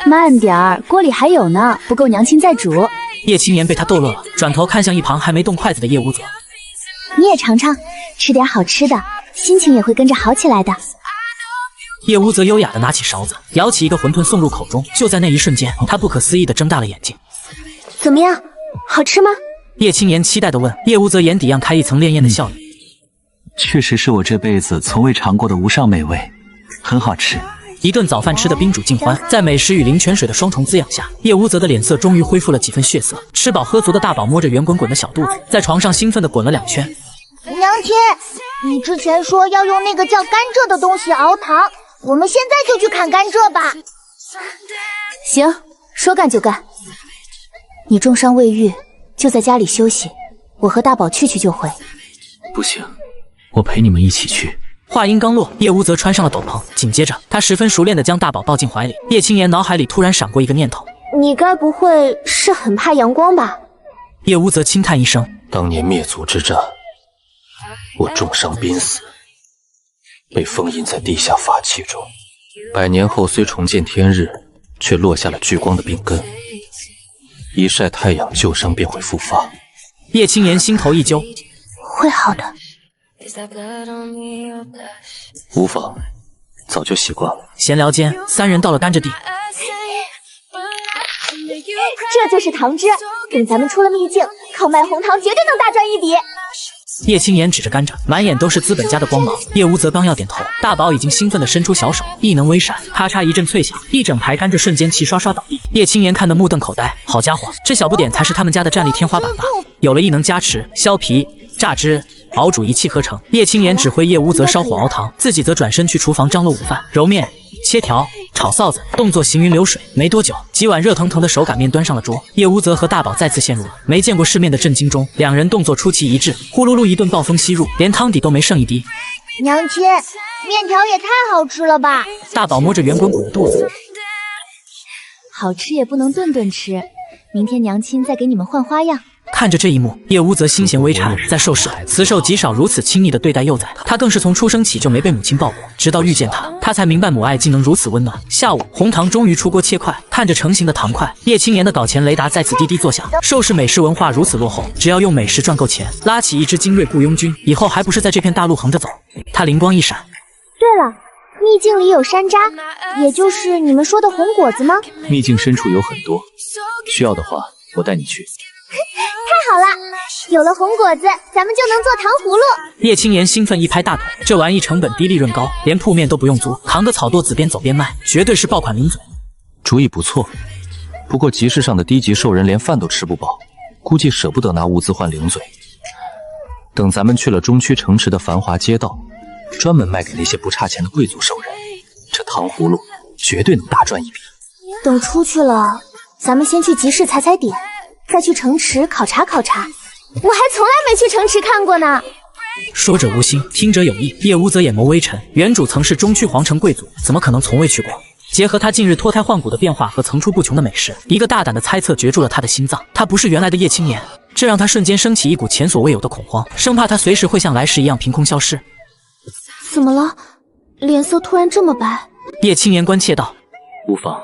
Speaker 7: 慢点儿，锅里还有呢，不够娘亲再煮。
Speaker 1: 叶青言被他逗乐了，转头看向一旁还没动筷子的叶无则。
Speaker 8: 你也尝尝，吃点好吃的，心情也会跟着好起来的。
Speaker 1: 叶无则优雅地拿起勺子，舀起一个馄饨送入口中。就在那一瞬间，他不可思议地睁大了眼睛。
Speaker 8: 怎么样，好吃吗？
Speaker 1: 叶青言期待地问。叶无则眼底漾开一层潋滟的笑意。
Speaker 6: 确实是我这辈子从未尝过的无上美味，很好吃。
Speaker 1: 一顿早饭吃得宾主尽欢，在美食与灵泉水的双重滋养下，叶无则的脸色终于恢复了几分血色。吃饱喝足的大宝摸着圆滚滚的小肚子，在床上兴奋地滚了2圈。
Speaker 8: 娘亲，你之前说要用那个叫甘蔗的东西熬糖，我们现在就去砍甘蔗吧。
Speaker 7: 行，说干就干。你重伤未愈，就在家里休息，我和大宝去就回。
Speaker 6: 不行，我陪你们一起去。
Speaker 1: 话音刚落，叶无则穿上了斗篷，紧接着他十分熟练地将大宝抱进怀里。叶青言脑海里突然闪过一个念头：
Speaker 8: 你该不会是很怕阳光吧？
Speaker 1: 叶无则轻叹一声：
Speaker 9: 当年灭族之战，我重伤濒死，被封印在地下法器中。100年后虽重见天日，却落下了聚光的病根，一晒太阳旧伤便会复发。
Speaker 1: 叶青言心头一揪，
Speaker 8: 会好的。
Speaker 9: 无妨，早就习惯了。
Speaker 1: 闲聊间，三人到了甘蔗地。
Speaker 8: 这就是糖汁，等咱们出了秘境，靠卖红糖绝对能大赚一笔。
Speaker 1: 叶青言指着甘蔗，满眼都是资本家的光芒。叶无则刚要点头，大宝已经兴奋地伸出小手，异能微闪，咔嚓一阵脆响，一整排甘蔗瞬间齐刷刷倒地。叶青言看得目瞪口呆，好家伙，这小不点才是他们家的战力天花板吧？有了异能加持，削皮、榨汁、熬煮一气呵成。叶青言指挥叶无则烧火熬糖，自己则转身去厨房张罗午饭，揉面、切条、炒臊子，动作行云流水。没多久，几碗热腾腾的手擀面端上了桌。叶无则和大宝再次陷入了没见过世面的震惊中，两人动作出奇一致，呼噜噜一顿暴风吸入，连汤底都没剩一滴。
Speaker 8: 娘亲，面条也太好吃了吧！
Speaker 1: 大宝摸着圆滚滚的肚子，
Speaker 7: 好吃也不能顿顿吃，明天娘亲再给你们换花样。
Speaker 1: 看着这一幕，叶无则心弦微颤。在兽世，雌兽极少如此亲昵地对待幼崽，他更是从出生起就没被母亲抱过，直到遇见他，他才明白母爱竟能如此温暖。下午，红糖终于出锅切块，看着成型的糖块，叶青言的搞钱雷达再次滴滴作响。兽世美食文化如此落后，只要用美食赚够钱，拉起一支精锐雇佣军，以后还不是在这片大陆横着走？他灵光一闪，
Speaker 8: 对了，秘境里有山楂，也就是你们说的红果子吗？
Speaker 6: 秘境深处有很多，需要的话我带你去。
Speaker 8: 太好了，有了红果子，咱们就能做糖葫芦。
Speaker 1: 叶青言兴奋一拍大腿，这玩意成本低利润高，连铺面都不用租，扛个草垛子边走边卖，绝对是爆款零嘴。
Speaker 9: 主意不错，不过集市上的低级兽人连饭都吃不饱，估计舍不得拿物资换零嘴。等咱们去了中区城池的繁华街道，专门卖给那些不差钱的贵族兽人，这糖葫芦绝对能大赚一笔。
Speaker 8: 等出去了，咱们先去集市踩踩点，再去城池考察考察。我还从来没去城池看过呢。
Speaker 1: 说者无心，听者有意。叶无则眼眸微沉，原主曾是中区皇城贵族，怎么可能从未去过？结合他近日脱胎换骨的变化和层出不穷的美食，一个大胆的猜测攫住了他的心脏。他不是原来的叶青言，这让他瞬间升起一股前所未有的恐慌，生怕他随时会像来时一样凭空消失。
Speaker 8: 怎么了？脸色突然这么白？
Speaker 1: 叶青言关切道：
Speaker 6: 无妨，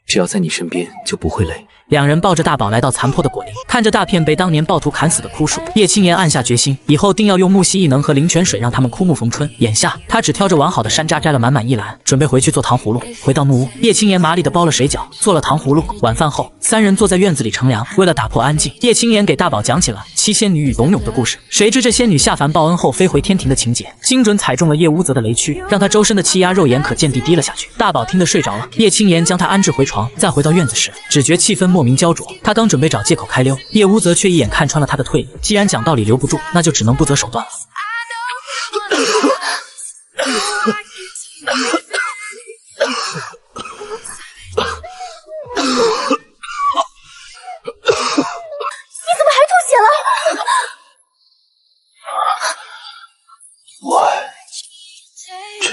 Speaker 6: 只要在你身边就不会累。
Speaker 1: 两人抱着大宝来到残破的果林，看着大片被当年暴徒砍死的枯树，叶青言暗下决心，以后定要用木犀异能和灵泉水让他们枯木逢春。眼下他只挑着完好的山楂摘了满满一篮，准备回去做糖葫芦。回到木屋，叶青言麻利地包了水饺，做了糖葫芦。晚饭后，三人坐在院子里乘凉。为了打破安静，叶青言给大宝讲起了七仙女与董永的故事。谁知这仙女下凡报恩后飞回天庭的情节，精准踩中了叶无则的雷区，让他周身的气压肉眼可见地低了下去。大宝听得睡着了，叶青言将他安置回床，再回到院子时，只觉气氛莫名焦灼。他刚准备找借口开溜，叶无则却一眼看穿了他的退意。既然讲道理留不住，那就只能不择手段了。
Speaker 8: 你怎么还吐血了？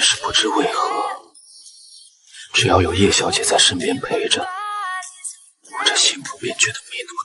Speaker 9: 是不知为何，只要有叶小姐在身边陪着，我这心腹便觉得没那么